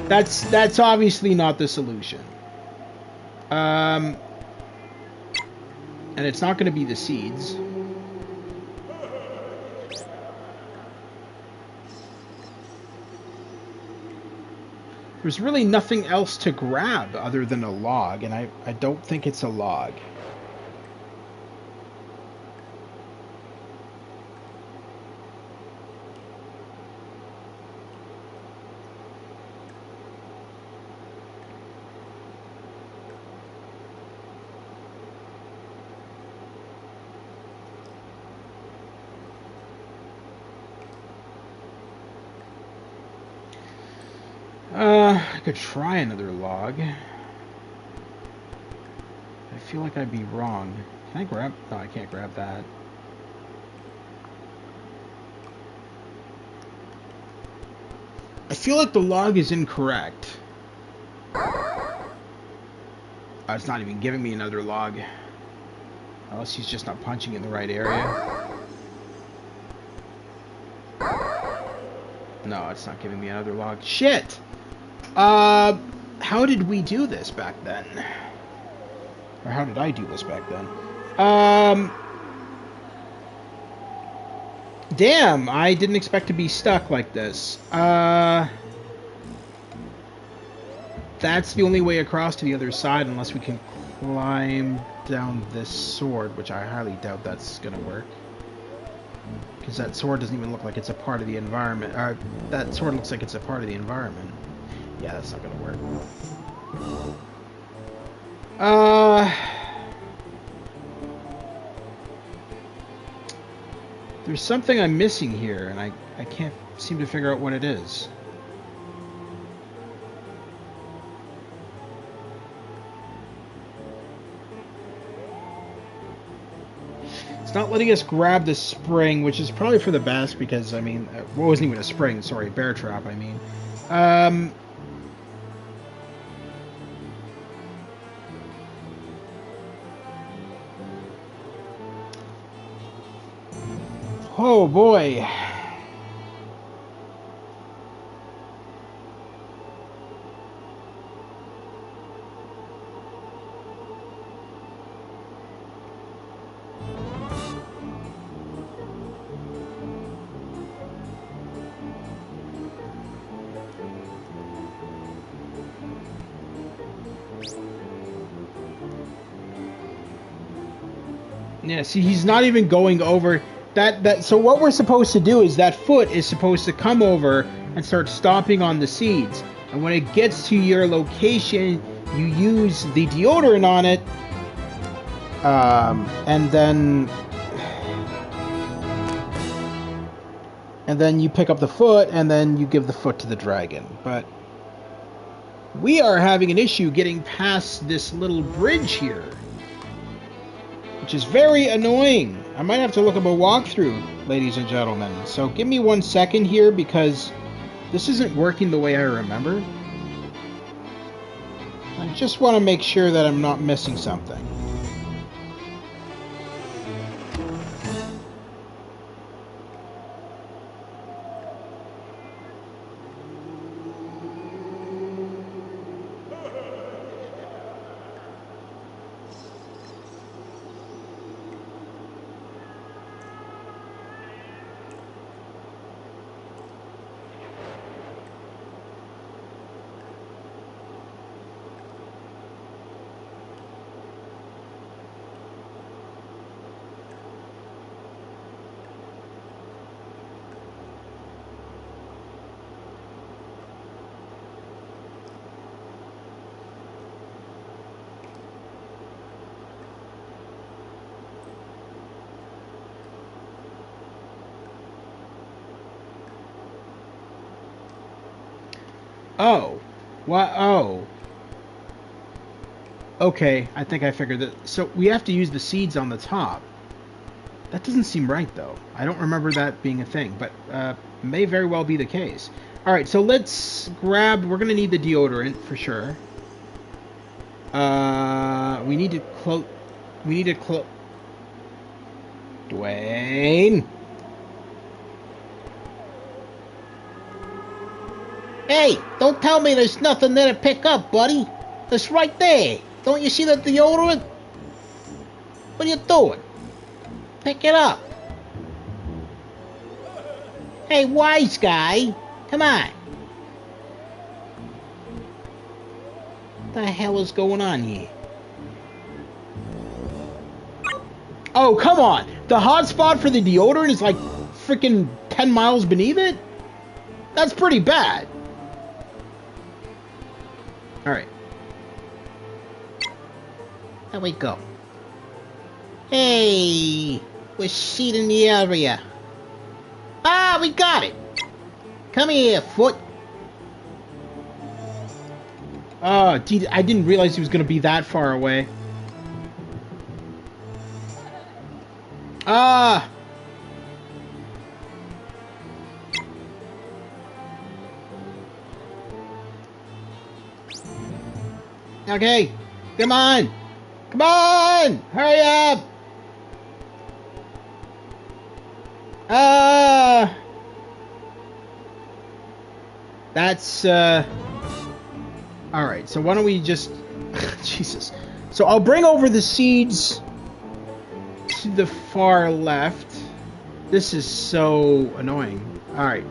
That's obviously not the solution. And it's not going to be the seeds. There's really nothing else to grab other than a log, and I don't think it's a log. I could try another log. I feel like I'd be wrong. Can I grab... No, I can't grab that. I feel like the log is incorrect. Oh, it's not even giving me another log. Unless he's just not punching in the right area. No, it's not giving me another log. Shit! How did we do this back then? Or how did I do this back then? Damn, I didn't expect to be stuck like this. That's the only way across to the other side unless we can climb down this sword, which I highly doubt that's gonna work. Because that sword doesn't even look like it's a part of the environment. That sword looks like it's a part of the environment. Yeah, that's not gonna work. There's something I'm missing here, and I can't seem to figure out what it is. It's not letting us grab the spring, which is probably for the best, because, I mean, it wasn't even a spring, sorry, bear trap, I mean. Oh boy. Yeah, see, he's not even going over that. So what we're supposed to do is that foot is supposed to come over and start stomping on the seeds. And when it gets to your location, you use the deodorant on it, and then you pick up the foot, and then you give the foot to the dragon. But we are having an issue getting past this little bridge here, which is very annoying. I might have to look up a walkthrough, ladies and gentlemen. So give me 1 second here, because this isn't working the way I remember. I just want to make sure that I'm not missing something. Oh. What? Oh. Okay, I think I figured that. So we have to use the seeds on the top. That doesn't seem right, though. I don't remember that being a thing, but may very well be the case. All right, so let's grab. We're gonna need the deodorant for sure. We need to close. We need to close. Dwayne. Hey, don't tell me there's nothing there to pick up, buddy. It's right there. Don't you see the deodorant? What are you doing? Pick it up. Hey, wise guy. Come on. What the hell is going on here? Oh, come on. The hotspot for the deodorant is like freaking 10 miles beneath it? That's pretty bad. Alright. There we go. Hey, we're seeding the area. Ah, we got it. Come here, foot. Oh, gee, I didn't realize he was going to be that far away. Ah! Okay, come on! Come on! Hurry up! That's, Alright, so why don't we just... Jesus. So I'll bring over the seeds to the far left. This is so annoying. Alright.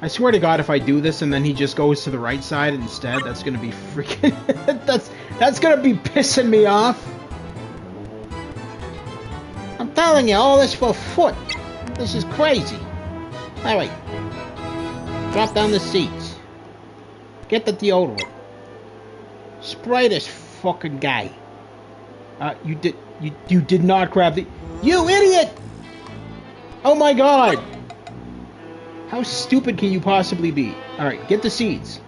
I swear to God, if I do this and then he just goes to the right side instead, that's gonna be freaking... that's gonna be pissing me off. I'm telling you, all this for a foot. This is crazy. Alright. Drop down the seats. Get the deodorant. Spray this fucking guy. You did not grab the... You idiot! Oh my God! How stupid can you possibly be? Alright, get the seeds.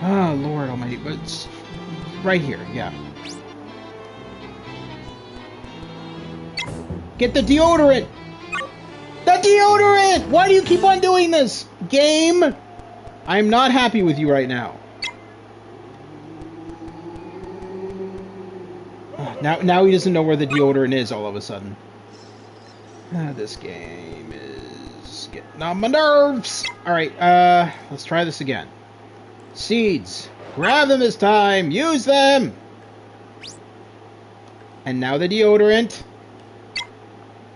Oh, Lord almighty. It's right here, yeah. Get the deodorant! The deodorant! Why do you keep on doing this? Game! I am not happy with you right now. Now he doesn't know where the deodorant is all of a sudden. This game is getting on my nerves! Alright, let's try this again. Seeds. Grab them this time! Use them! And now the deodorant.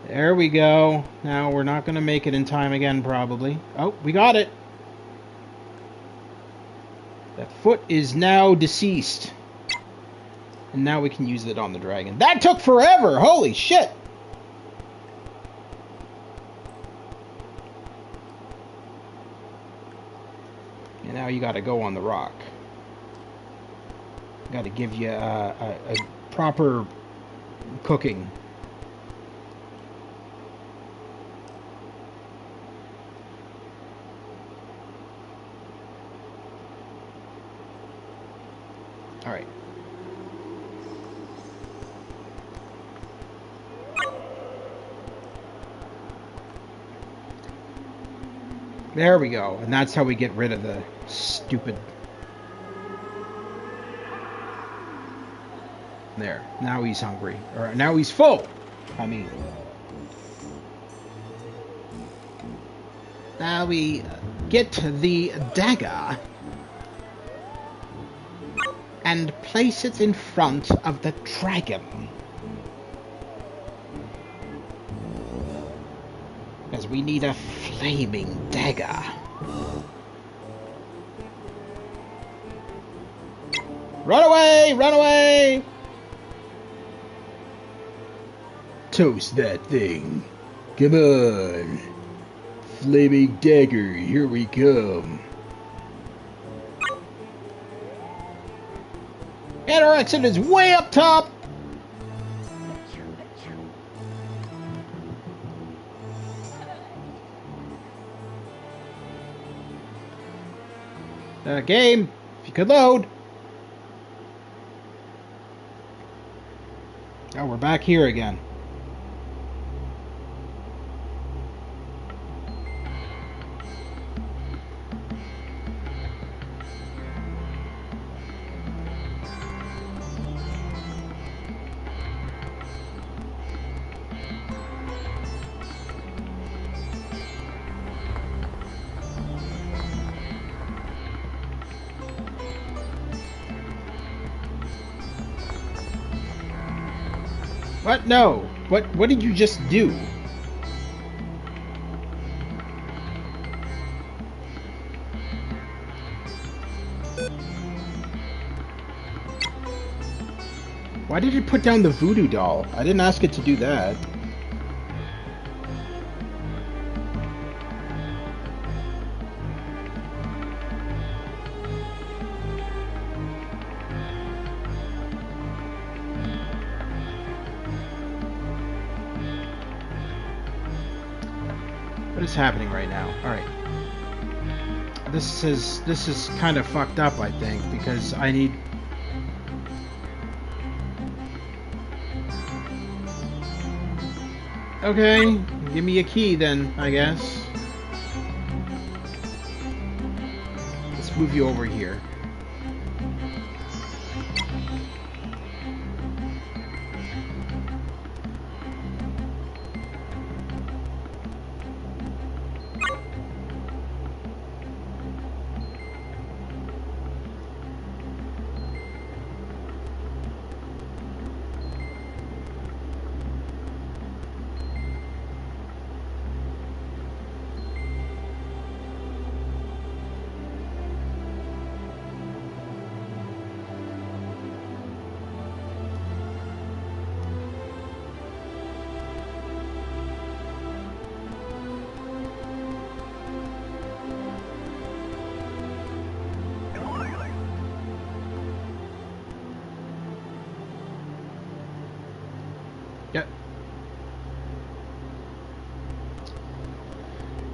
There we go. Now we're not going to make it in time again, probably. Oh, we got it. That foot is now deceased. And now we can use it on the dragon. That took forever! Holy shit! And now you got to go on the rock. Got to give you a proper cooking. All right. There we go. And that's how we get rid of the stupid... There. Now he's hungry. Or now he's full. I mean... Now we get the dagger and place it in front of the dragon. Because we need a flaming dagger. Run away! Run away! Toast that thing. Come on. Flaming dagger, here we come. And our exit is way up top! Game, if you could load. Oh, we're back here again. What? No. What did you just do? Why did it put down the voodoo doll? I didn't ask it to do that. What is happening right now? Alright. This is kind of fucked up, I think, because I need... Okay, give me a key then, I guess. move you over here. Yep.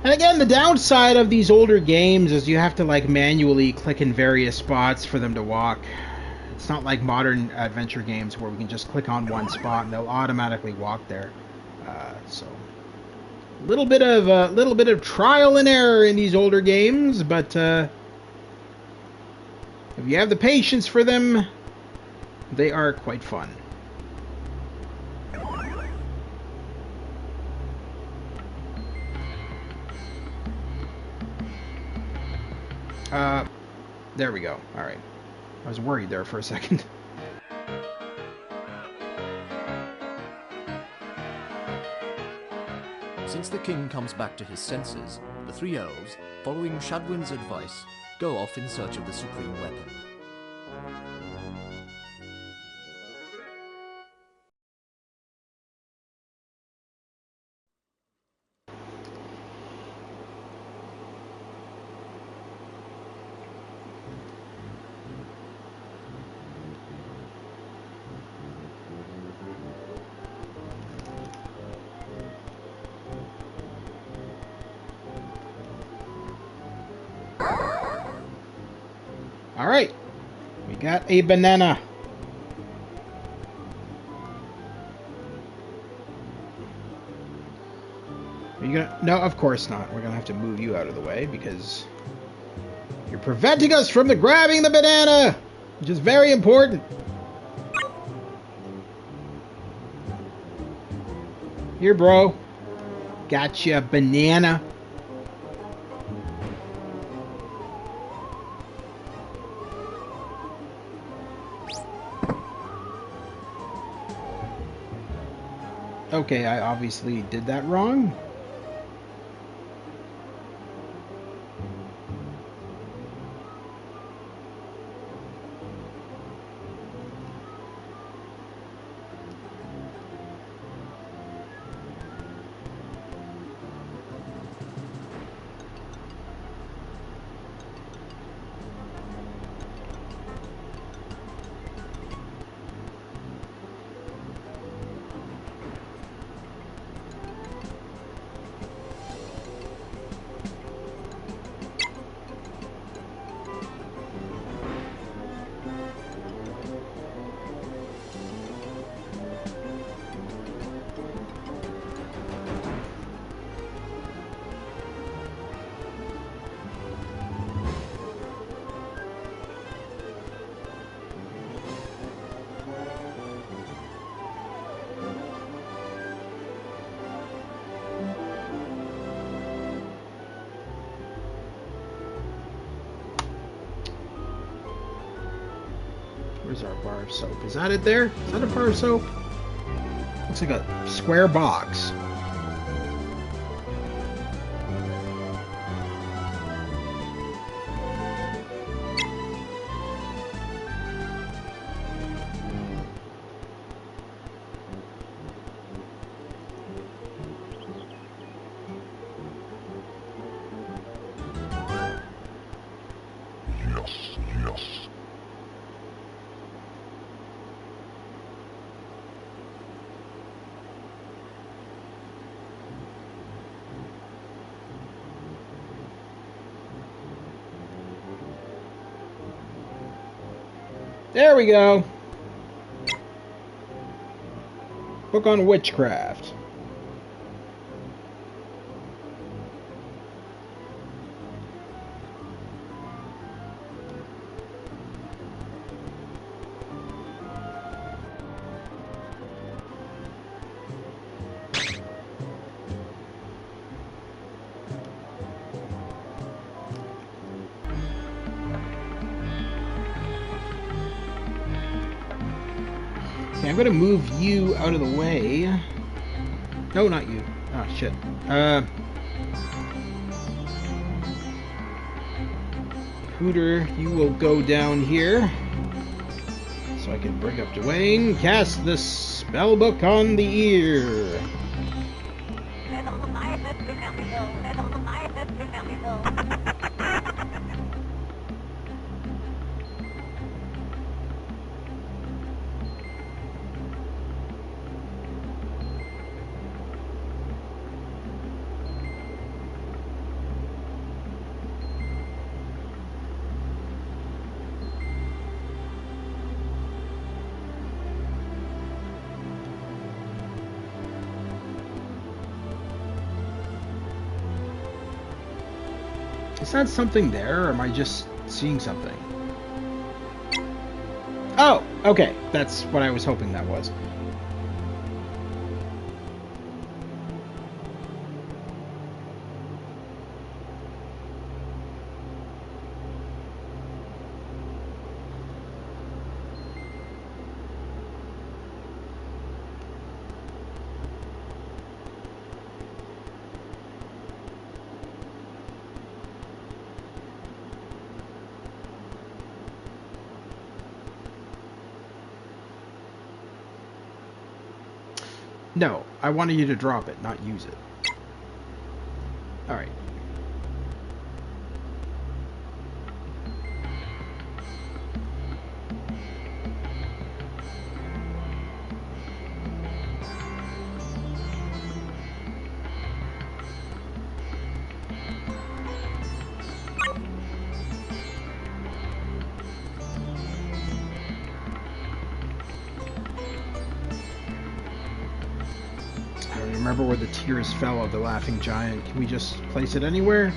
And again, the downside of these older games is you have to like manually click in various spots for them to walk. It's not like modern adventure games where we can just click on one spot and they'll automatically walk there. So a little bit of trial and error in these older games, but if you have the patience for them, they are quite fun. There we go. All right. I was worried there for a second. Since the king comes back to his senses, the three elves, following Shadwin's advice, go off in search of the supreme weapon. All right. We got a banana. Are you gonna... No, of course not. We're gonna have to move you out of the way because you're preventing us from grabbing the banana, which is very important. Here, bro. Gotcha, banana. Okay, I obviously did that wrong. Where's our bar of soap? Is that it there? Is that a bar of soap? Looks like a square box. There we go. Book on witchcraft. Okay, I'm going to move you out of the way. No, not you. Oh, shit. Hooter, you will go down here. So I can bring up Dwayne. Cast the spellbook on the ear. Is that something there, or am I just seeing something? Oh, okay. That's what I was hoping that was. No, I wanted you to drop it, not use it. Alright. Remember where the tears fell of the laughing giant. Can we just place it anywhere?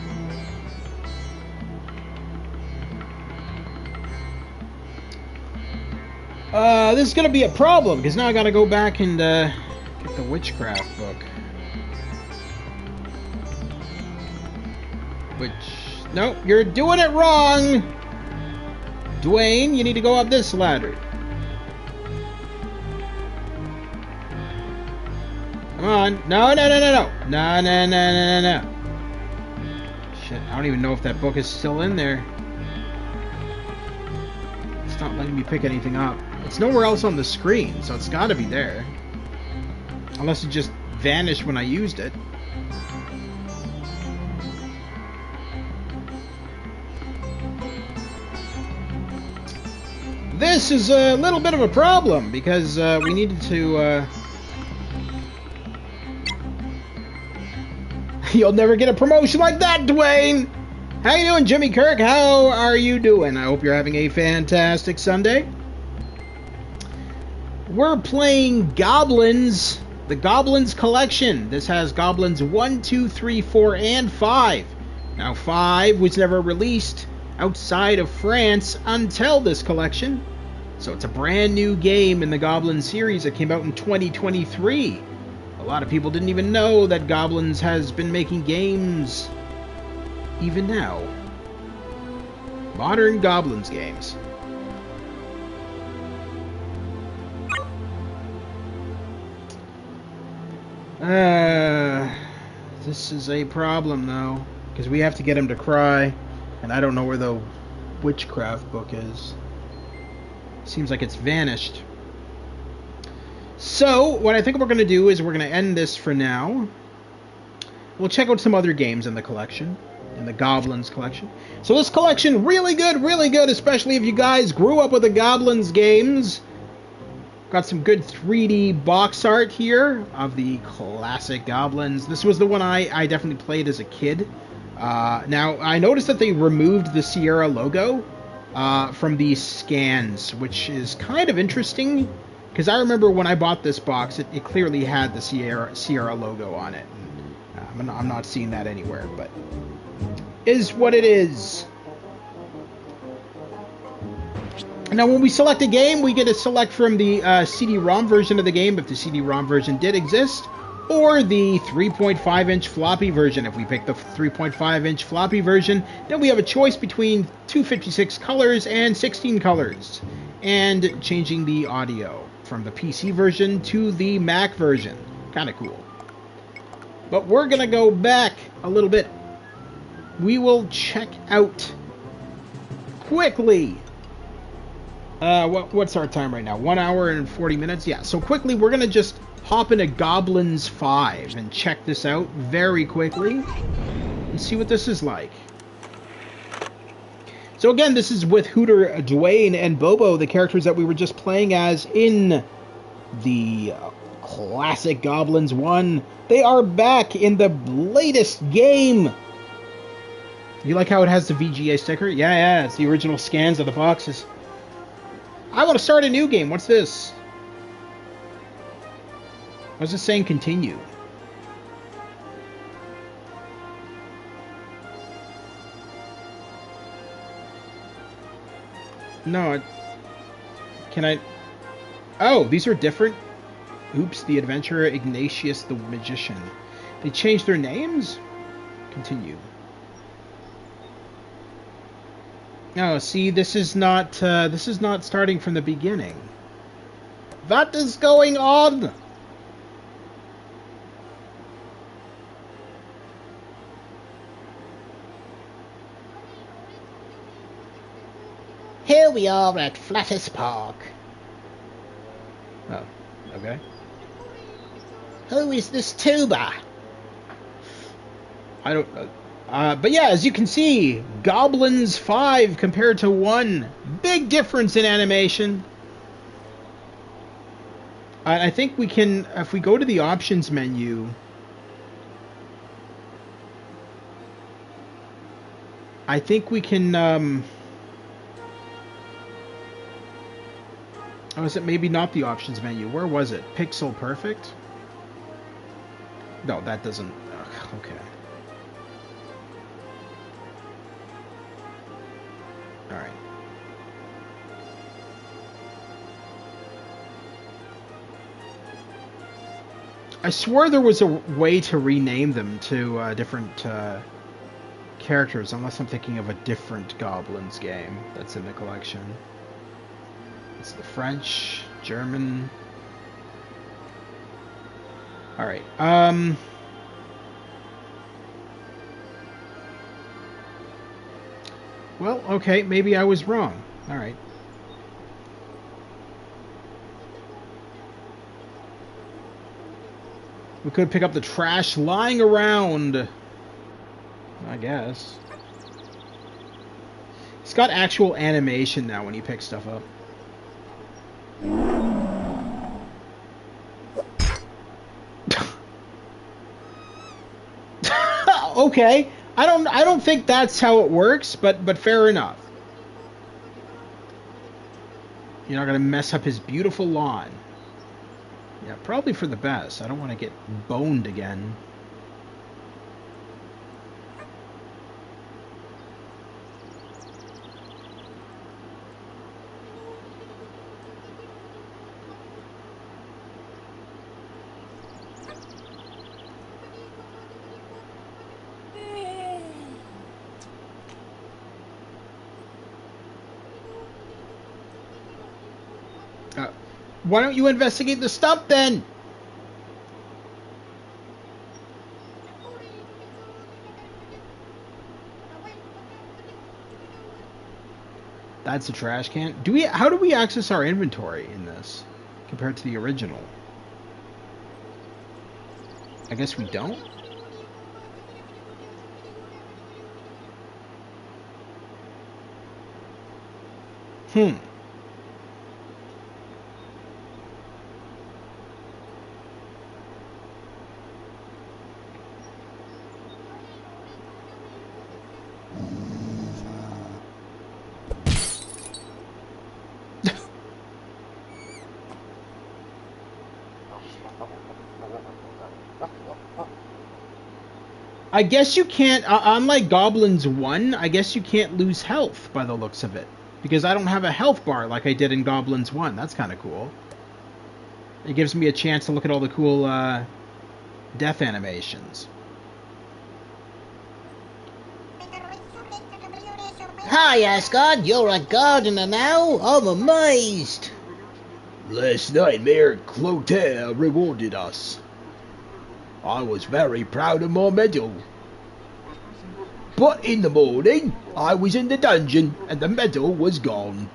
This is gonna be a problem, because now I gotta go back and get the witchcraft book. Which... Nope, you're doing it wrong! Dwayne, you need to go up this ladder. Come on. No, no, no, no, no. No, no, no, no, no, no. Shit, I don't even know if that book is still in there. It's not letting me pick anything up. It's nowhere else on the screen, so it's gotta be there. Unless it just vanished when I used it. This is a little bit of a problem, because we needed to... You'll never get a promotion like that, Dwayne! How you doing, Jimmy Kirk? How are you doing? I hope you're having a fantastic Sunday. We're playing Goblins, the Gobliiins Collection. This has Goblins 1, 2, 3, 4, and 5. Now, 5 was never released outside of France until this collection. So it's a brand new game in the Goblin series that came out in 2023. A lot of people didn't even know that Goblins has been making games even now. Modern Goblins games. This is a problem though, because we have to get him to cry, and I don't know where the witchcraft book is. Seems like it's vanished. So, what I think we're going to do is we're going to end this for now. We'll check out some other games in the collection, in the Goblins collection. So this collection, really good, especially if you guys grew up with the Goblins games. Got some good 3D box art here of the classic Goblins. This was the one I definitely played as a kid. Now, I noticed that they removed the Sierra logo from these scans, which is kind of interesting. Because I remember when I bought this box, it clearly had the Sierra logo on it. I'm not seeing that anywhere, but is what it is. Now, when we select a game, we get to select from the CD-ROM version of the game, if the CD-ROM version did exist, or the 3.5-inch floppy version. If we pick the 3.5-inch floppy version, then we have a choice between 256 colors and 16 colors, and changing the audio. from the PC version to the Mac version. Kind of cool. But we're going to go back a little bit. We will check out quickly. What's our time right now? 1 hour and 40 minutes? Yeah, so quickly we're going to just hop into Goblins 5 and check this out very quickly and see what this is like. So again, this is with Hooter, Dwayne, and Bobo, the characters that we were just playing as in the classic Goblins 1. They are back in the latest game. You like how it has the VGA sticker? Yeah, it's the original scans of the boxes. I want to start a new game. What's this? What's it saying? Continue. No, can I... Oh, these are different? Oops, the adventurer, Ignatius the magician. They changed their names? Continue. Oh, see, this is not starting from the beginning. What is going on? Here we are at Flatus Park. Oh, okay. Who is this tuba? I don't know. But yeah, as you can see, Goblins 5 compared to 1. Big difference in animation. I think we can, if we go to the options menu, I think we can, oh, is it maybe not the options menu? Where was it? Pixel Perfect? No, that doesn't, okay. Alright. I swore there was a way to rename them to different characters, unless I'm thinking of a different Goblins game that's in the collection. It's the French, German. Alright, well, okay, maybe I was wrong. Alright. We could pick up the trash lying around, I guess. It's got actual animation now when you pick stuff up. Okay. I don't think that's how it works, but fair enough. You're not gonna mess up his beautiful lawn. Yeah, probably for the best. I don't want to get boned again. Why don't you investigate the stump then? That's a trash can. How do we access our inventory in this compared to the original? I guess we don't. I guess you can't, unlike Goblins 1, I guess you can't lose health by the looks of it. Because I don't have a health bar like I did in Goblins 1. That's kind of cool. It gives me a chance to look at all the cool death animations. Hi, Asgard. You're a gardener now? I'm amazed. Last night, Mayor Coktel rewarded us. I was very proud of my medal. But in the morning, I was in the dungeon and the medal was gone.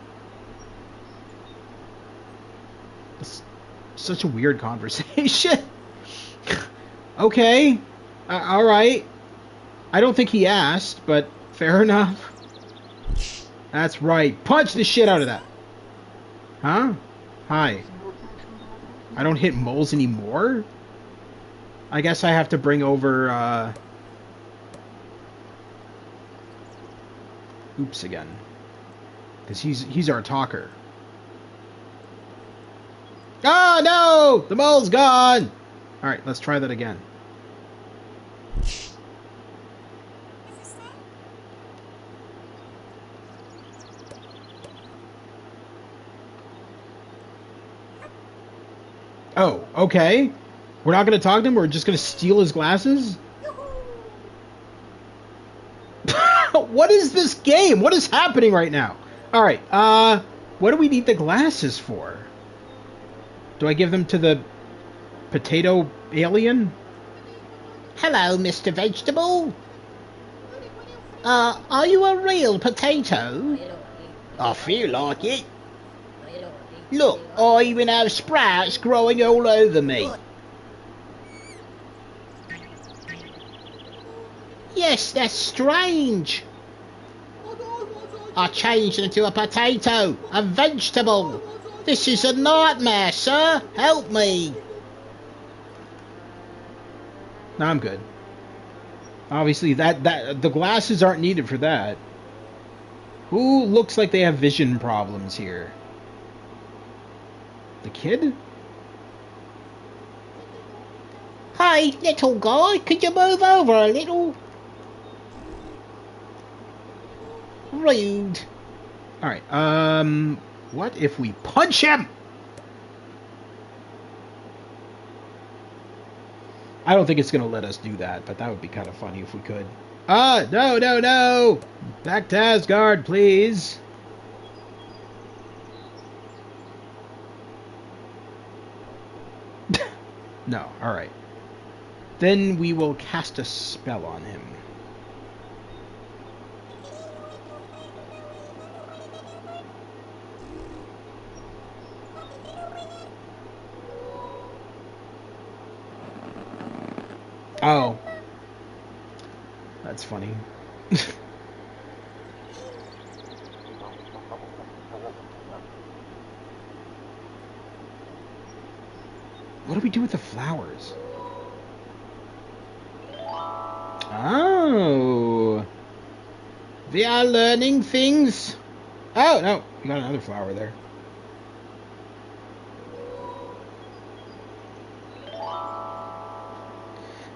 It's such a weird conversation. Okay. Alright. I don't think he asked, but fair enough. That's right. Punch the shit out of that. Huh? Hi. I don't hit moles anymore? I guess I have to bring over, Oops again. Because he's our talker. Oh, no! The mole's gone! Alright, let's try that again. Oh, okay. We're not going to talk to him? We're just going to steal his glasses? What is this game? What is happening right now? Alright, what do we need the glasses for? Do I give them to the potato alien? Hello, Mr. Vegetable. Are you a real potato? I feel like it. Look, I even have sprouts growing all over me. Yes, that's strange. I changed into a potato, a vegetable. This is a nightmare, sir. Help me. No, I'm good. Obviously, that the glasses aren't needed for that. Who looks like they have vision problems here? The kid? Hey, little guy, could you move over a little? Rude. Alright, what if we punch him? I don't think it's gonna let us do that, but that would be kind of funny if we could. No! Back to Asgard, please. No, alright. Then we will cast a spell on him. Oh. That's funny. What do we do with the flowers? Oh. We are learning things. Oh, no. We got another flower there.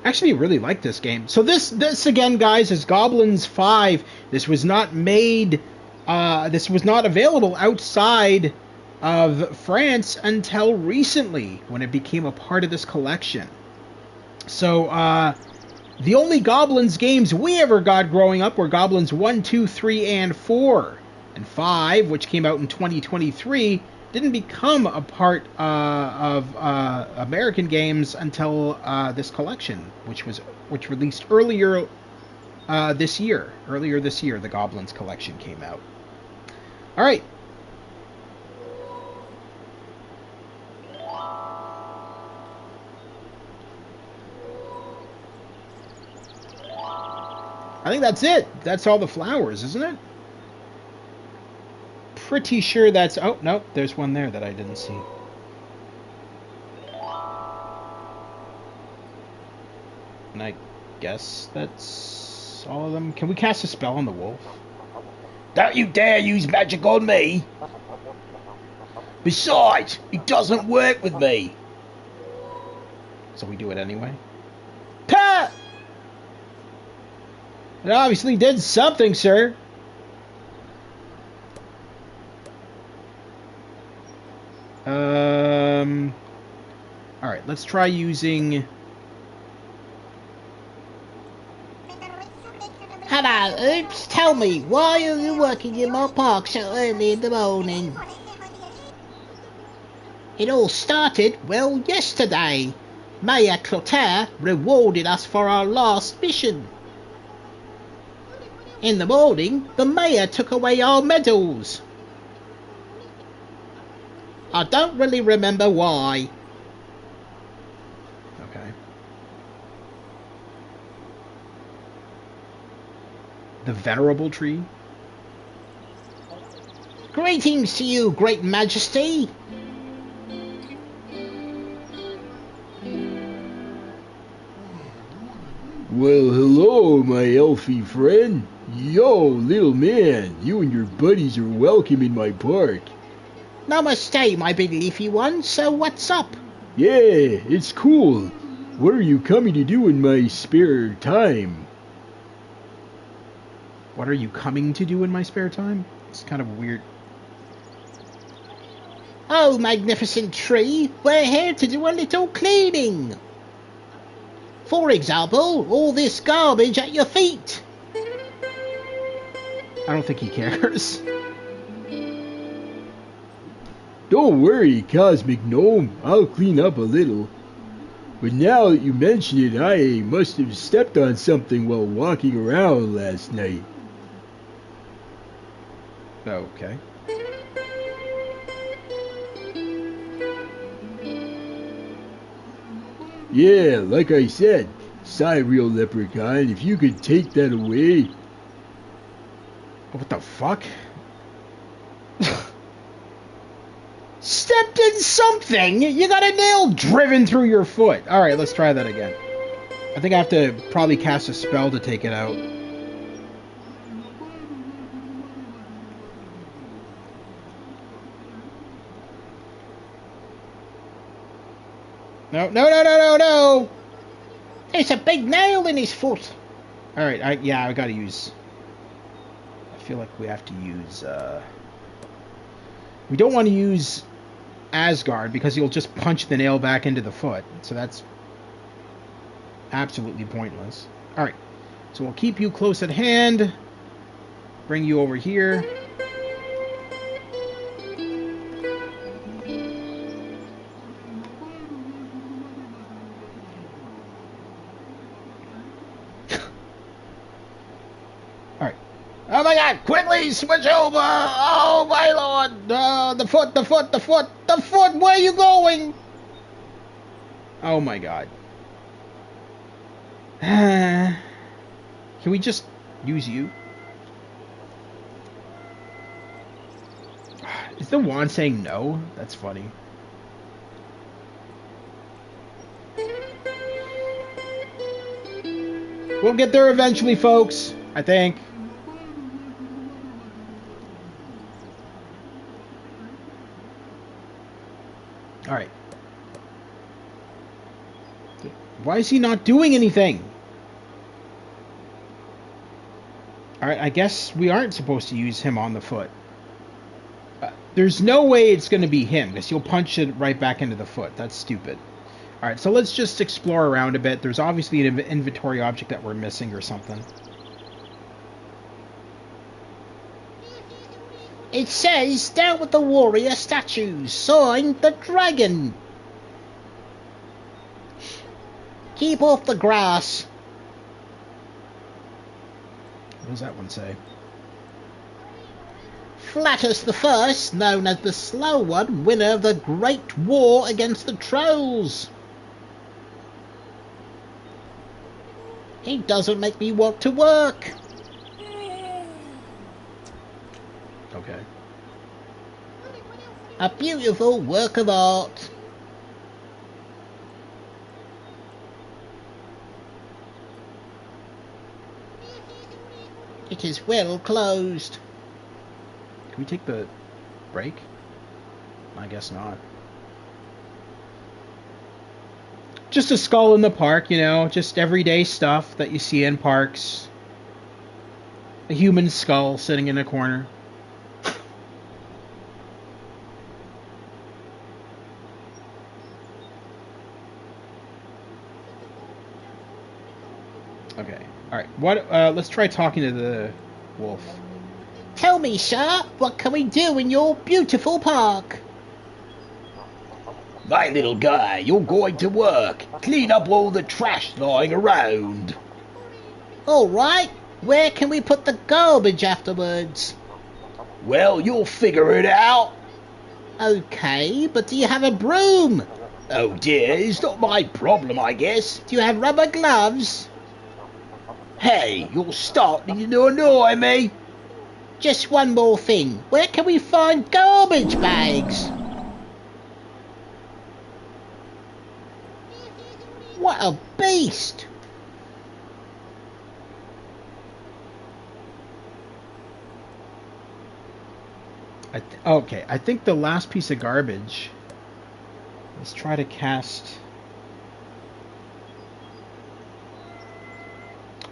Actually, really like this game. So this again, guys, is Goblins 5. This was not made, this was not available outside of France until recently, when it became a part of this collection. So, the only Goblins games we ever got growing up were Goblins 1, 2, 3, and 4. And 5, which came out in 2023, didn't become a part of American games until this collection, which released earlier this year. Earlier this year, the Goblins Collection came out. All right. I think that's it. That's all the flowers, isn't it? Pretty sure that's... Oh, no, there's one there that I didn't see. And I guess that's all of them. Can we cast a spell on the wolf? Don't you dare use magic on me. Besides, it doesn't work with me. So we do it anyway? Pa! It obviously did something, sir. Alright, let's try using... Hello, Oops. Tell me, why are you working in my park so early in the morning? It all started, well, yesterday. Mayor Coktel rewarded us for our last mission. In the morning, the mayor took away our medals. I don't really remember why. Okay. The venerable tree? Greetings to you, Great Majesty. Well, hello, my elfie friend. Yo, little man, you and your buddies are welcome in my park. Namaste, my big leafy one. So what's up? Yeah, it's cool. What are you coming to do in my spare time? What are you coming to do in my spare time? It's kind of weird. Oh, magnificent tree, we're here to do a little cleaning. For example, all this garbage at your feet. I don't think he cares. Don't worry, Cosmic Gnome. I'll clean up a little. But now that you mention it, I must have stepped on something while walking around last night. Okay. Yeah, like I said, sigh real leprechaun, if you could take that away. What the fuck? Stepped in something! You got a nail driven through your foot! Alright, let's try that again. I think I have to probably cast a spell to take it out. No! There's a big nail in his foot. Alright, I gotta use... I feel like we have to use, we don't want to use Asgard because he'll just punch the nail back into the foot. So that's absolutely pointless. Alright, so we'll keep you close at hand. Bring you over here. Alright. Oh my god, quickly switch over! Oh my lord! The foot! Where are you going? Oh my god. Can we just use you? Is the wand saying no? That's funny. We'll get there eventually, folks. I think. Alright. Why is he not doing anything? Alright, I guess we aren't supposed to use him on the foot. There's no way it's going to be him, because he'll punch it right back into the foot. That's stupid. Alright, so let's just explore around a bit. There's obviously an inventory object that we're missing or something. It says, down with the warrior statues, signed the dragon. Keep off the grass. What does that one say? Flatus the First, known as the Slow One, winner of the Great War against the Trolls. He doesn't make me want to work. Okay. A beautiful work of art. It is well closed. Can we take the break? I guess not. Just a skull in the park, you know, just everyday stuff that you see in parks. A human skull sitting in a corner. Okay. Alright. Let's try talking to the wolf. Tell me, sir, what can we do in your beautiful park? My little guy, you're going to work. Clean up all the trash lying around. All right. Where can we put the garbage afterwards? Well, you'll figure it out. Okay, but do you have a broom? Oh dear, it's not my problem, I guess. Do you have rubber gloves? Hey, you're starting to annoy me. Just one more thing. Where can we find garbage bags? What a beast! Okay, I think the last piece of garbage. Let's try to cast.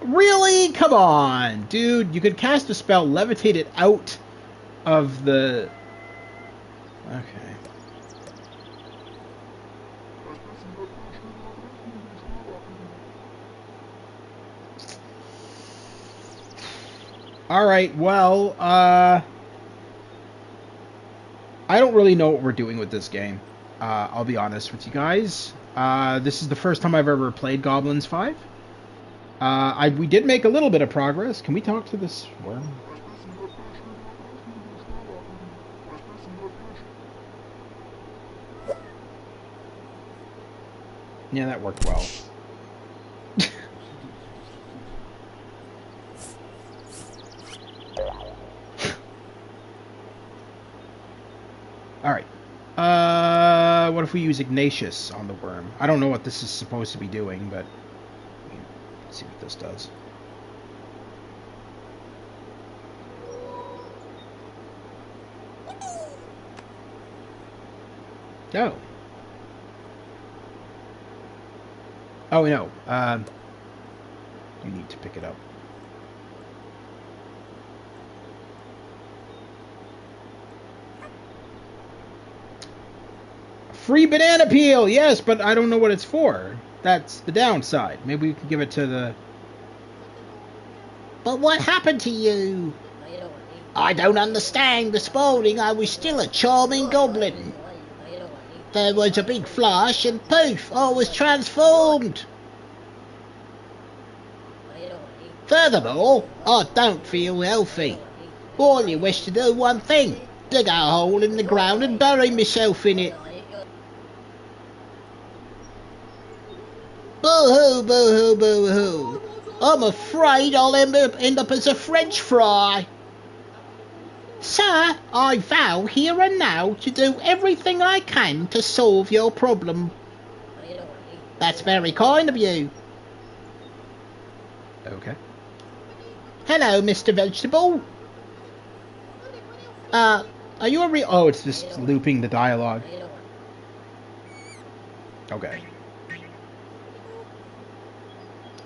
Really? Come on, dude. You could cast a spell, levitate it out of the... Okay. Alright, well, I don't really know what we're doing with this game. I'll be honest with you guys. This is the first time I've ever played Goblins 5. We did make a little bit of progress. Can we talk to this worm? Yeah, that worked well. Alright. What if we use Ignatius on the worm? I don't know what this is supposed to be doing, but... Let's see what this does. Oh. Oh, no. You need to pick it up. Free banana peel! Yes, but I don't know what it's for. That's the downside. Maybe we can give it to the... But what happened to you? I don't understand. This morning I was still a charming goblin. There was a big flash and poof, I was transformed. Furthermore, I don't feel healthy. I only wish to do one thing. Dig a hole in the ground and bury myself in it. Boo-hoo, boo-hoo, boo-hoo. I'm afraid I'll end up as a French fry. Sir, I vow here and now to do everything I can to solve your problem. That's very kind of you. Okay. Hello, Mr. Vegetable. Are you a real... Oh, it's just looping the dialogue. Okay.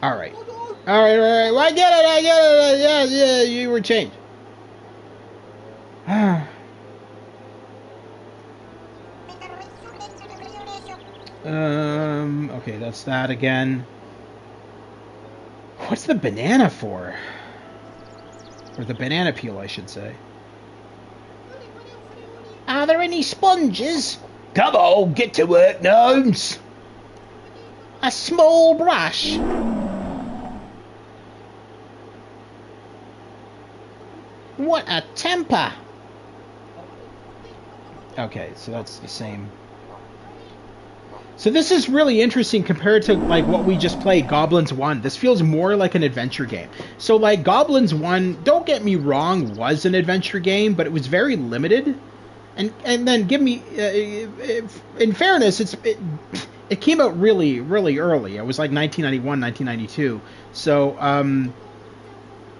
Alright. Alright. Well, I get it. Yeah, you were changed. Okay, that's that again. What's the banana for? Or the banana peel, I should say. Are there any sponges? Come on, get to work, gnomes. A small brush? What a temper! Okay, so that's the same. So this is really interesting compared to like what we just played, Goblins 1. This feels more like an adventure game. So like Goblins 1, don't get me wrong, was an adventure game, but it was very limited. And then give me, in fairness, it came out really early. It was like 1991, 1992. So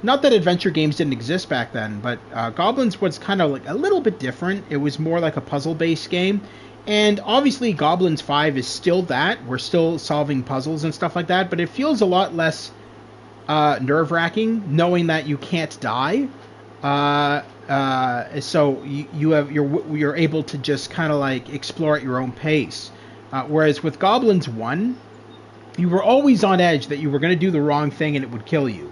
not that adventure games didn't exist back then, but Goblins was kind of like a little bit different. It was more like a puzzle-based game. And obviously Goblins 5 is still that. We're still solving puzzles and stuff like that, but it feels a lot less nerve-wracking knowing that you can't die. So you're able to just kind of like explore at your own pace. Whereas with Goblins 1, you were always on edge that you were going to do the wrong thing and it would kill you.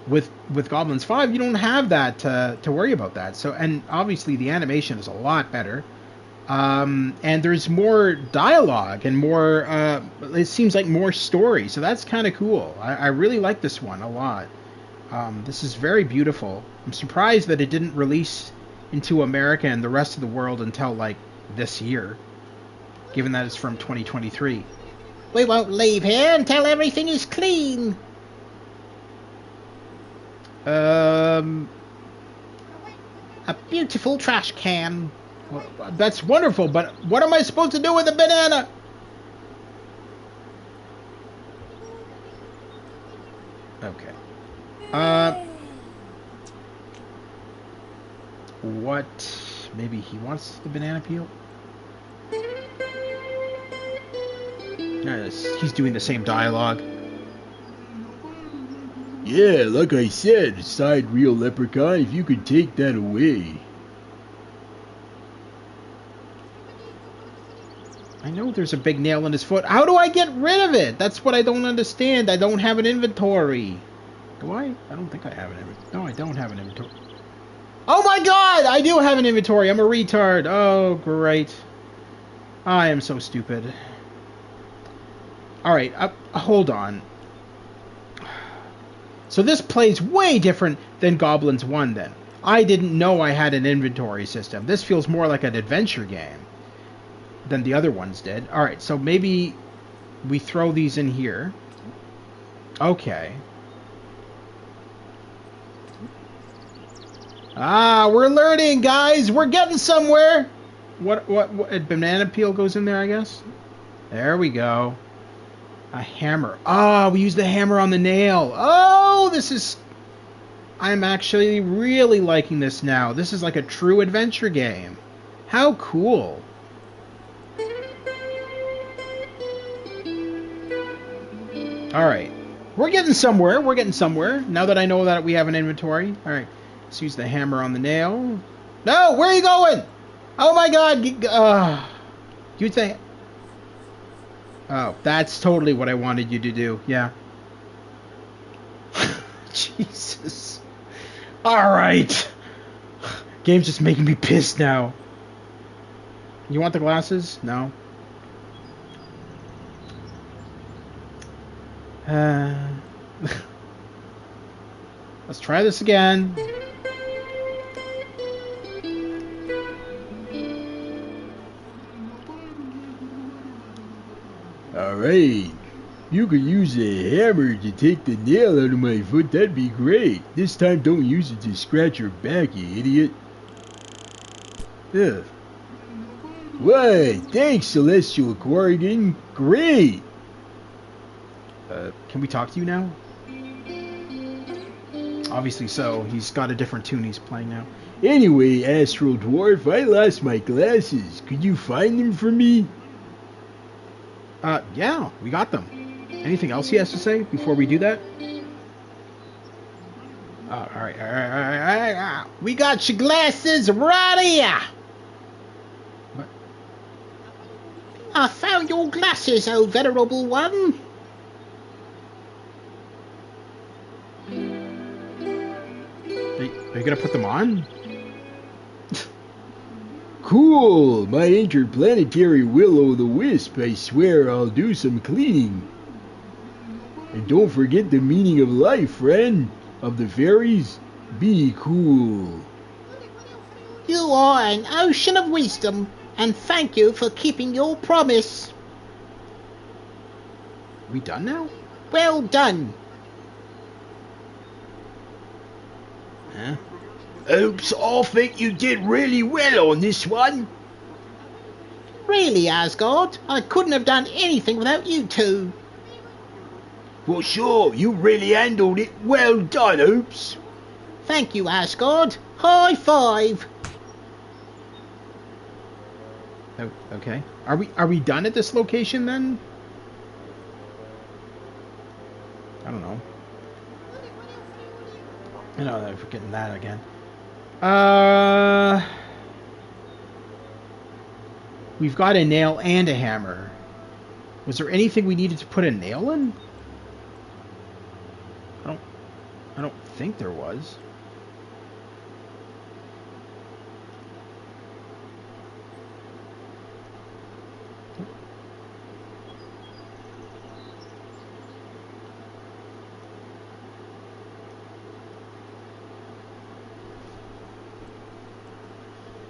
With Goblins 5, you don't have that to worry about that. So, and obviously the animation is a lot better. And there's more dialogue and more, it seems like more story. So that's kind of cool. I really like this one a lot. This is very beautiful. I'm surprised that it didn't release into America and the rest of the world until like this year, given that it's from 2023. We won't leave here until everything is clean. A beautiful trash can. Well, that's wonderful, but what am I supposed to do with a banana? Okay. What? Maybe he wants the banana peel? Yes, he's doing the same dialogue. Yeah, like I said, side reel leprechaun, if you could take that away. I know there's a big nail in his foot. How do I get rid of it? That's what I don't understand. I don't have an inventory. Do I? I don't think I have an inventory. No, I don't have an inventory. Oh my god! I do have an inventory. I'm a retard. Oh, great. I am so stupid. Alright, hold on. So this plays way different than Goblins 1 then. I didn't know I had an inventory system. This feels more like an adventure game than the other ones did. Alright, so maybe we throw these in here. Okay. Ah, we're learning, guys! We're getting somewhere! What a banana peel goes in there, I guess? There we go. A hammer. Oh, we use the hammer on the nail. Oh, this is... I'm actually really liking this now. This is like a true adventure game. How cool. Alright. We're getting somewhere. We're getting somewhere. Now that I know that we have an inventory. Alright. Let's use the hammer on the nail. No! Where are you going? Oh my god! You think... Oh, that's totally what I wanted you to do. Yeah. Jesus. Alright. Game's just making me pissed now. You want the glasses? No. Let's try this again. Alright. You could use a hammer to take the nail out of my foot, that'd be great. This time don't use it to scratch your back, you idiot. Ugh. Why, thanks, Celestial Corrigan. Great! Can we talk to you now? Obviously so. He's got a different tune he's playing now. Anyway, Astral Dwarf, I lost my glasses. Could you find them for me? Yeah, we got them. Anything else he has to say before we do that? Alright. We got your glasses right here. What? I found your glasses, oh venerable one. Are you gonna put them on? Cool! My interplanetary will-o'-the-wisp, I swear I'll do some cleaning. And don't forget the meaning of life, friend. Of the fairies, be cool. You are an ocean of wisdom, and thank you for keeping your promise. We done now? Well done. Huh? Oops, I think you did really well on this one. Really, Asgard, I couldn't have done anything without you two. Well, sure, you really handled it. Well done, Oops. Thank you, Asgard. High five. Oh, okay. Are we done at this location then? I don't know. I know I'm forgetting that again. We've got a nail and a hammer. Was there anything we needed to put a nail in? I don't think there was.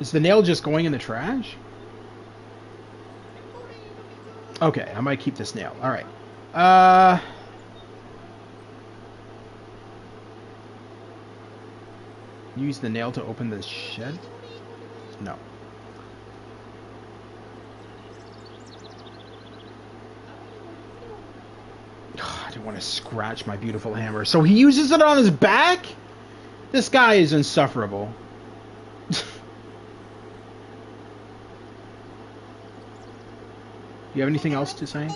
Is the nail just going in the trash? Okay, I might keep this nail. Alright. Use the nail to open the shed? No. I didn't want to scratch my beautiful hammer. So he uses it on his back? This guy is insufferable. You have anything else to say?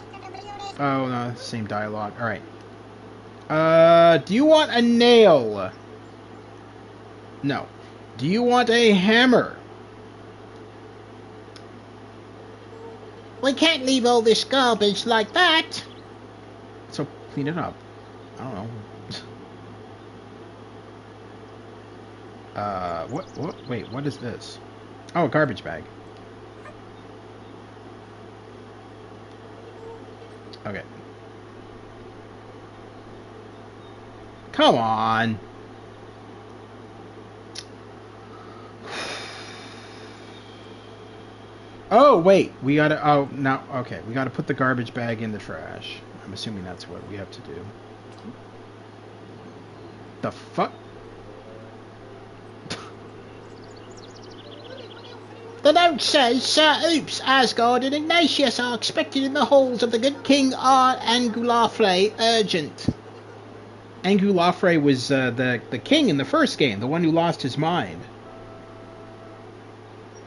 Oh, no, same dialogue. Alright. Do you want a nail? No. Do you want a hammer? We can't leave all this garbage like that. So clean it up. I don't know. What? Wait, what is this? Oh, a garbage bag. Okay. Come on. Oh, wait. We gotta... Oh, no. Okay. We gotta put the garbage bag in the trash. I'm assuming that's what we have to do. The fuck? The note says, Sir Oops, Asgard and Ignatius are expected in the halls of the good King Angulafre urgent. Angulafre was the king in the first game, the one who lost his mind.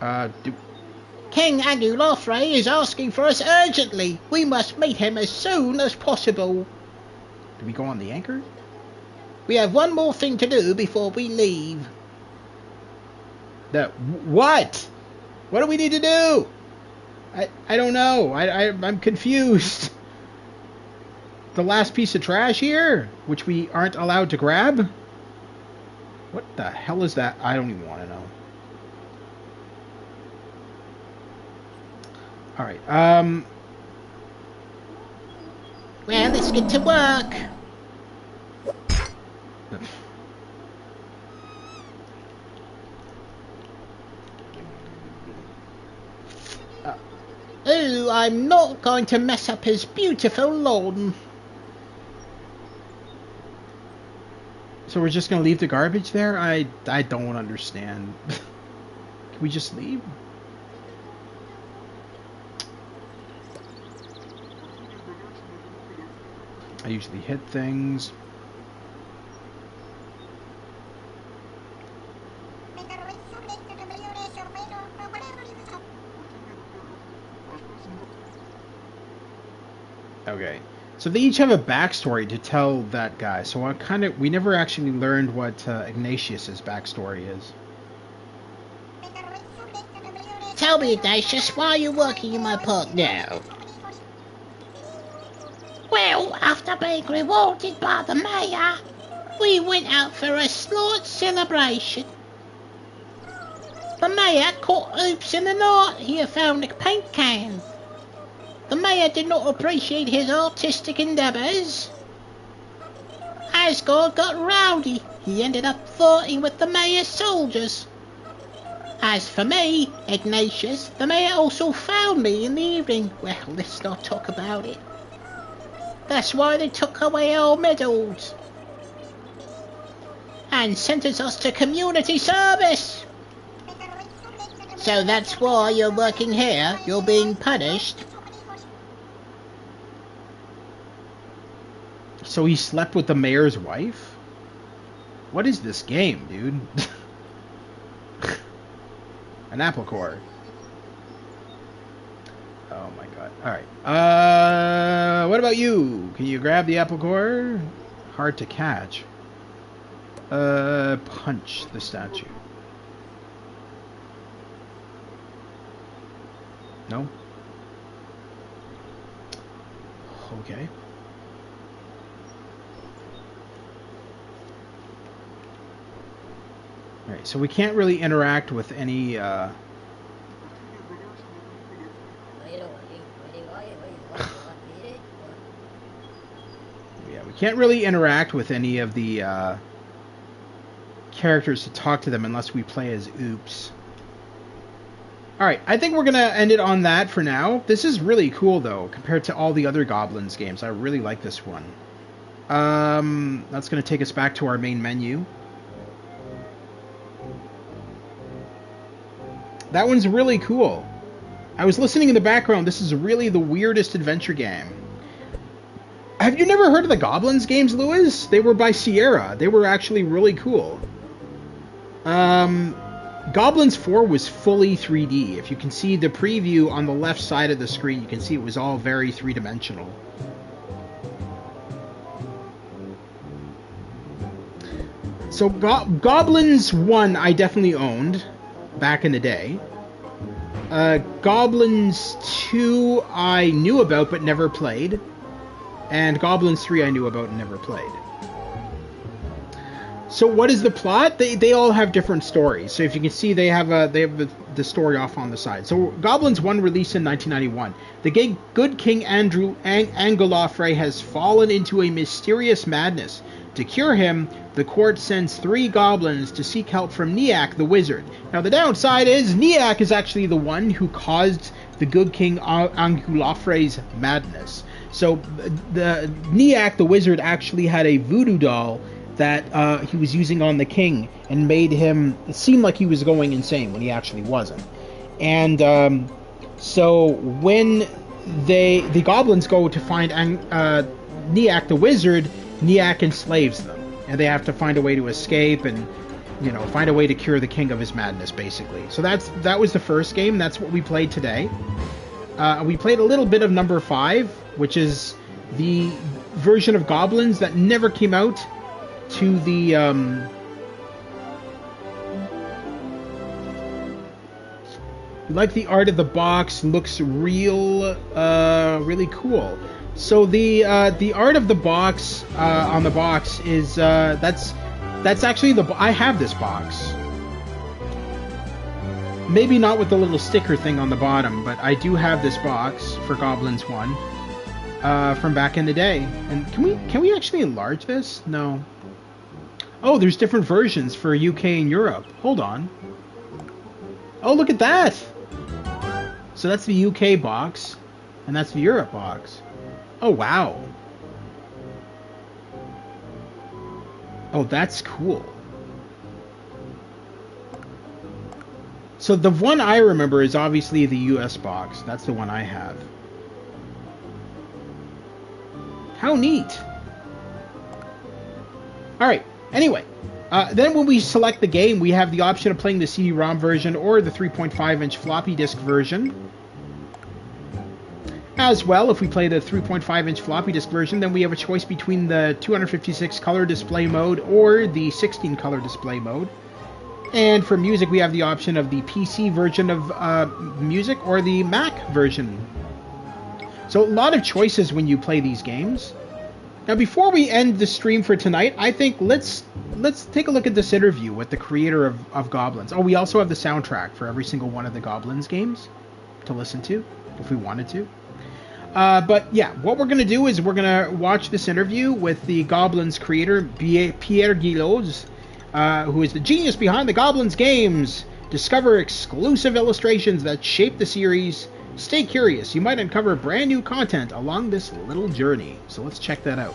King Angulafre is asking for us urgently. We must meet him as soon as possible. Do we go on the anchor? We have one more thing to do before we leave. What? What do we need to do? I don't know. I'm confused. The last piece of trash here, which we aren't allowed to grab? What the hell is that? I don't even want to know. Alright, Well, let's get to work. Oh, I'm not going to mess up his beautiful lawn. So we're just going to leave the garbage there? I don't understand. Can we just leave? I usually hit things. Okay, so they each have a backstory to tell that guy. So we never actually learned what Ignatius's backstory is. Tell me, Ignatius, why are you working in my park now? Well, after being rewarded by the mayor, we went out for a slight celebration. The mayor caught Oops in the night. He had found a paint can. The mayor did not appreciate his artistic endeavours. Asgard got rowdy. He ended up fighting with the mayor's soldiers. As for me, Ignatius, the mayor also found me in the evening. Well, let's not talk about it. That's why they took away our medals and sentenced us to community service. So that's why you're working here. You're being punished. So he slept with the mayor's wife? What is this game, dude? An apple core. Oh my god. Alright. What about you? Can you grab the apple core? Hard to catch. Punch the statue. No? Okay. Alright, so we can't really interact with any, Yeah, we can't really interact with any of the, characters to talk to them unless we play as Oops. All right, I think we're going to end it on that for now. This is really cool, though, compared to all the other Goblins games. I really like this one. That's going to take us back to our main menu. That one's really cool. I was listening in the background. This is really the weirdest adventure game. Have you never heard of the Goblins games, Lewis? They were by Sierra. They were actually really cool. Goblins 4 was fully 3D. If you can see the preview on the left side of the screen, you can see it was all very three-dimensional. So Goblins 1 I definitely owned back in the day. Goblins 2 I knew about but never played. And Goblins 3 I knew about and never played. So what is the plot? They all have different stories. So if you can see, they have the story off on the side. So Goblins 1 released in 1991. The good King Angolofre has fallen into a mysterious madness. To cure him, the court sends 3 goblins to seek help from Niak the wizard. Now the downside is Niak is actually the one who caused the good King Angolofre's madness. So the Niak the wizard actually had a voodoo doll that he was using on the king and made him seem like he was going insane when he actually wasn't. And so when the goblins go to find Niak the wizard, Niak enslaves them, and they have to find a way to escape and, you know, find a way to cure the king of his madness, basically. So that was the first game. That's what we played today. We played a little bit of number 5, which is the version of Goblins that never came out to the like the art of the box, looks real really cool. So the art of the box on the box is that's actually I have this box. Maybe not with the little sticker thing on the bottom, but I do have this box for Goblins 1 from back in the day. And can we actually enlarge this? No. Oh, there's different versions for UK and Europe. Hold on. Oh, look at that! So that's the UK box, and that's the Europe box. Oh, wow. Oh, that's cool. So the one I remember is obviously the US box. That's the one I have. How neat. Alright. Anyway, then when we select the game, we have the option of playing the CD-ROM version or the 3.5-inch floppy disk version. As well, if we play the 3.5-inch floppy disk version, then we have a choice between the 256 color display mode or the 16 color display mode. And for music, we have the option of the PC version of music or the Mac version. So a lot of choices when you play these games. Now, before we end the stream for tonight, I think let's take a look at this interview with the creator of Goblins. Oh, we also have the soundtrack for every single one of the Goblins games to listen to, if we wanted to. But yeah, what we're going to do is we're going to watch this interview with the Goblins creator, Pierre Guilloz, who is the genius behind the Goblins games. Discover exclusive illustrations that shape the series. Stay curious, you might uncover brand new content along this little journey. So let's check that out.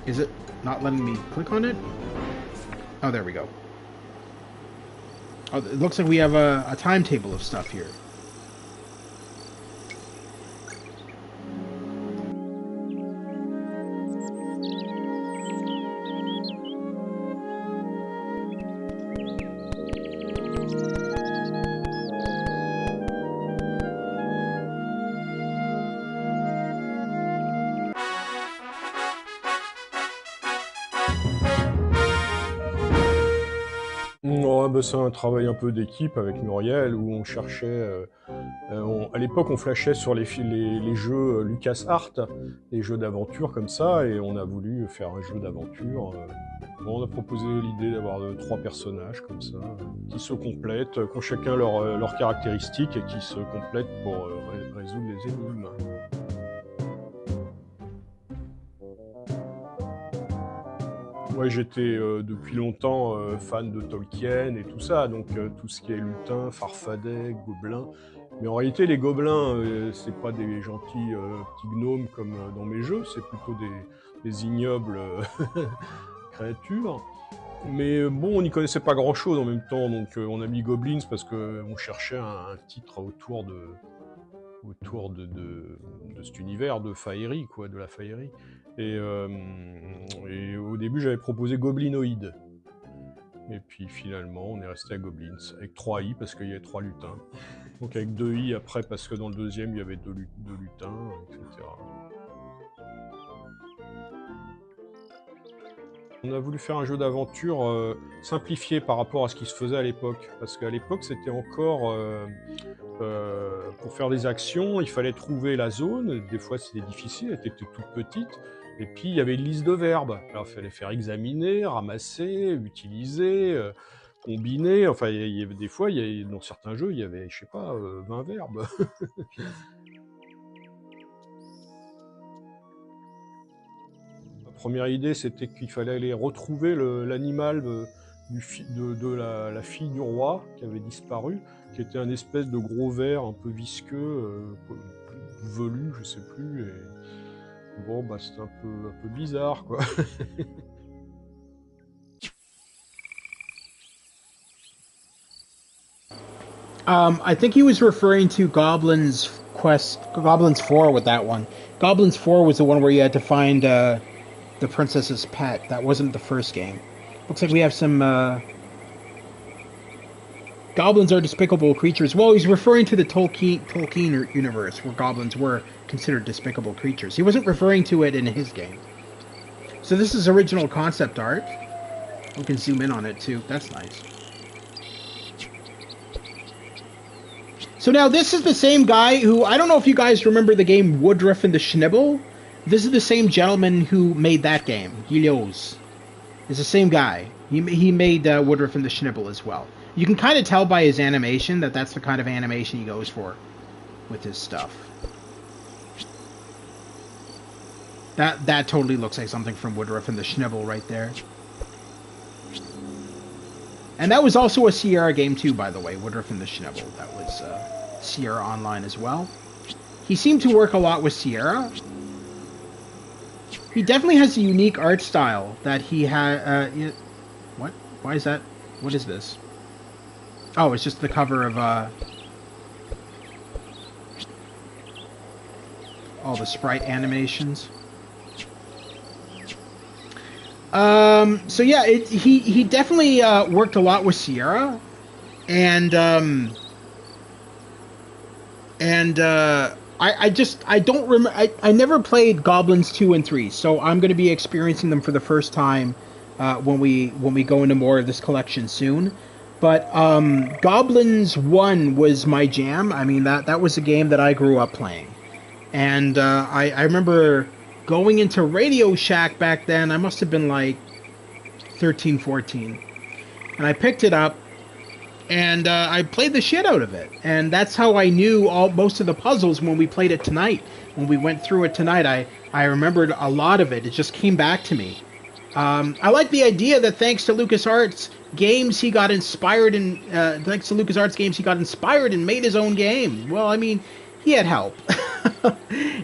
Is it not letting me click on it? Oh, there we go. Oh, it looks like we have a timetable of stuff here. C'est un travail un peu d'équipe avec Muriel où on cherchait... à l'époque, on flashait sur les jeux LucasArts, les jeux d'aventure comme ça, et on a voulu faire un jeu d'aventure. On a proposé l'idée d'avoir 3 personnages comme ça, qui se complètent, qui ont chacun leurs caractéristiques et qui se complètent pour résoudre les énigmes. Moi, j'étais depuis longtemps fan de Tolkien et tout ça, donc tout ce qui est lutin, farfadet, gobelins. Mais en réalité, les gobelins, c'est pas des gentils petits gnomes comme dans mes jeux, c'est plutôt des ignobles créatures. Mais bon, on n'y connaissait pas grand-chose en même temps, donc on a mis Goblins parce qu'on cherchait un titre autour de cet univers de faerie, quoi, de la faerie. Et au début, j'avais proposé Goblinoid. Et puis finalement, on est resté à Goblins, avec 3 i parce qu'il y avait 3 lutins. Donc avec 2 i après, parce que dans le deuxième, il y avait 2 lutins, etc. On a voulu faire un jeu d'aventure simplifié par rapport à ce qui se faisait à l'époque. Parce qu'à l'époque, c'était encore... pour faire des actions, il fallait trouver la zone. Des fois, c'était difficile, elle était toute petite. Et puis, il y avait une liste de verbes. Alors, il fallait faire examiner, ramasser, utiliser, combiner. Enfin, il y avait des fois, dans certains jeux, il y avait, je sais pas, 20 verbes. Ma première idée, c'était qu'il fallait aller retrouver l'animal de la fille du roi qui avait disparu, qui était un espèce de gros ver un peu visqueux, velu, je sais plus. Et... bon, bah c'était un peu bizarre, quoi. I think he was referring to Goblins 4 with that one. Goblins 4 was the one where you had to find the princess's pet. That wasn't the first game. Looks like we have some... Goblins are despicable creatures. Well, he's referring to the Tolkien universe, where goblins were considered despicable creatures. He wasn't referring to it in his game. So this is original concept art. We can zoom in on it, too. That's nice. So now, this is the same guy who... I don't know if you guys remember the game Woodruff and the Schnibble. This is the same gentleman who made that game. Helios. It's the same guy. He made Woodruff and the Schnibble as well. You can kind of tell by his animation that that's the kind of animation he goes for with his stuff. That totally looks like something from Woodruff and the Schnibble right there. And that was also a Sierra game too, by the way, Woodruff and the Schnibble. That was Sierra Online as well. He seemed to work a lot with Sierra. He definitely has a unique art style that he had... what? Why is that? What is this? Oh, it's just the cover of all the sprite animations. So yeah, he definitely worked a lot with Sierra, and I don't remember. I never played Goblins 2 and 3, so I'm going to be experiencing them for the first time when we go into more of this collection soon. But Goblins 1 was my jam. I mean, that was a game that I grew up playing. And I remember going into Radio Shack back then. I must have been like 13, 14. And I picked it up, and I played the shit out of it. And that's how I knew most of the puzzles when we played it tonight. When we went through it tonight, I remembered a lot of it. It just came back to me. I like the idea that thanks to LucasArts games, he got inspired and made his own game. Well, I mean, he had help.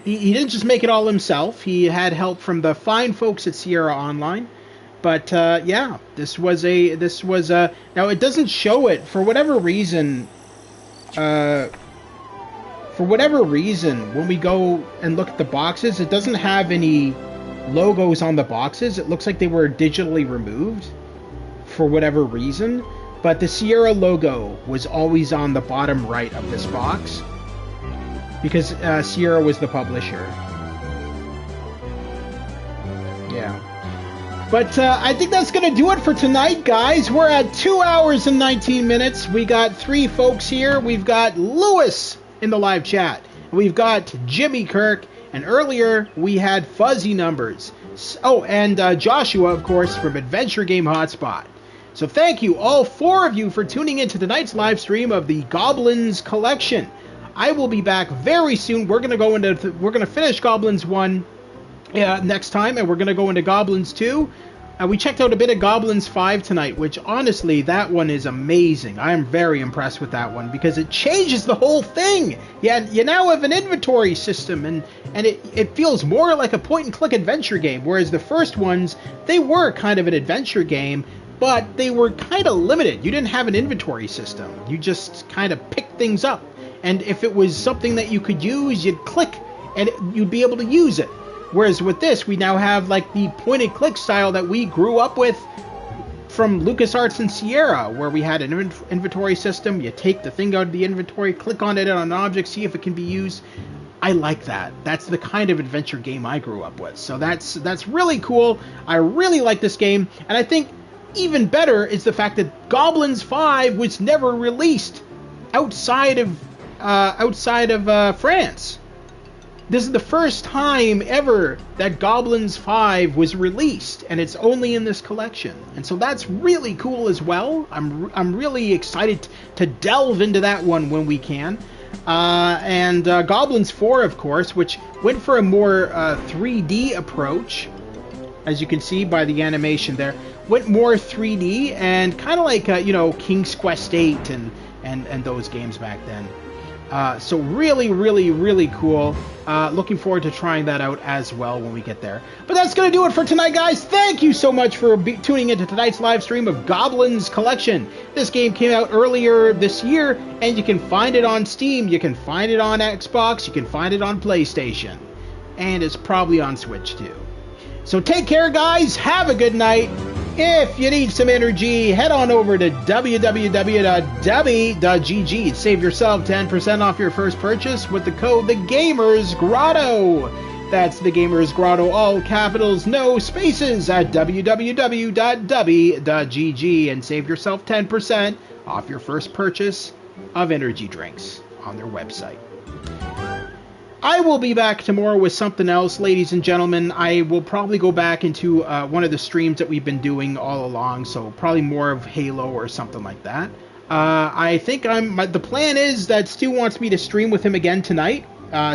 he didn't just make it all himself. He had help from the fine folks at Sierra Online. But yeah, this was now it doesn't show it for whatever reason. When we go and look at the boxes, it doesn't have any logos on the boxes. It looks like they were digitally removed for whatever reason. But the Sierra logo was always on the bottom right of this box because Sierra was the publisher. Yeah. But I think that's going to do it for tonight, guys. We're at 2 hours and 19 minutes. We got 3 folks here. We've got Lewis in the live chat. We've got Jimmy Kirk. And earlier, we had Fuzzy Numbers. Oh, and Joshua, of course, from Adventure Game Hotspot. So thank you, all 4 of you, for tuning into tonight's live stream of the Goblins Collection. I will be back very soon. We're going to finish Goblins 1 next time, and we're going to go into Goblins 2. We checked out a bit of Goblins 5 tonight, which honestly, that one is amazing. I am very impressed with that one because it changes the whole thing. Yeah, you now have an inventory system, and it feels more like a point-and-click adventure game, whereas the first ones, they were kind of an adventure game, but they were kind of limited. You didn't have an inventory system. You just kind of picked things up, and if it was something that you could use, you'd click, and you'd be able to use it. Whereas with this, we now have like the point-and-click style that we grew up with from LucasArts and Sierra, where we had an inventory system. You take the thing out of the inventory, click on it on an object, see if it can be used. I like that. That's the kind of adventure game I grew up with. So that's really cool. I really like this game, and I think even better is the fact that Goblins 5 was never released outside of France. This is the first time ever that Goblins 5 was released, and it's only in this collection. And so that's really cool as well. I'm really excited to delve into that one when we can. And Goblins 4, of course, which went for a more 3D approach, as you can see by the animation there. Went more 3D and kind of like, King's Quest 8 and those games back then. So really, really, really cool. Looking forward to trying that out as well when we get there. But that's going to do it for tonight, guys. Thank you so much for tuning into tonight's live stream of Goblins Collection. This game came out earlier this year, and you can find it on Steam. You can find it on Xbox. You can find it on PlayStation. And it's probably on Switch, too. So take care, guys. Have a good night. If you need some energy, head on over to www.dubby.gg and save yourself 10% off your first purchase with the code TheGamersGrotto. That's TheGamersGrotto, all capitals, no spaces, at www.dubby.gg and save yourself 10% off your first purchase of energy drinks on their website. I will be back tomorrow with something else, ladies and gentlemen. I will probably go back into one of the streams that we've been doing all along, so probably more of Halo or something like that. I think the plan is that Stu wants me to stream with him again tonight,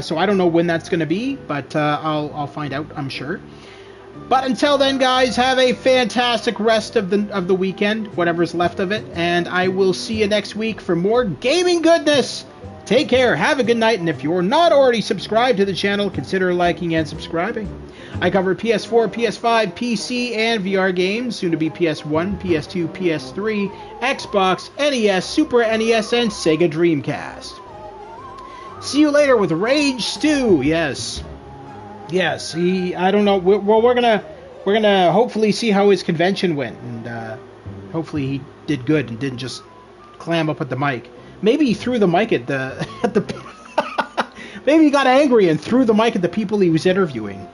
so I don't know when that's going to be, but I'll find out, I'm sure. But until then, guys, have a fantastic rest of the weekend, whatever's left of it, and I will see you next week for more gaming goodness. Take care, have a good night, and if you're not already subscribed to the channel, consider liking and subscribing. I cover PS4, PS5, PC, and VR games, soon to be PS1, PS2, PS3, Xbox, NES, Super NES, and Sega Dreamcast. See you later with Rage Stu. Yes, I don't know. We're gonna hopefully see how his convention went, and hopefully he did good and didn't just clam up at the mic. Maybe he threw the mic at the maybe he got angry and threw the mic at the people he was interviewing.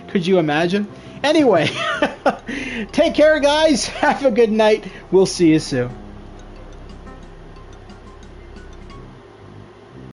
Could you imagine? Anyway, take care, guys. Have a good night. We'll see you soon.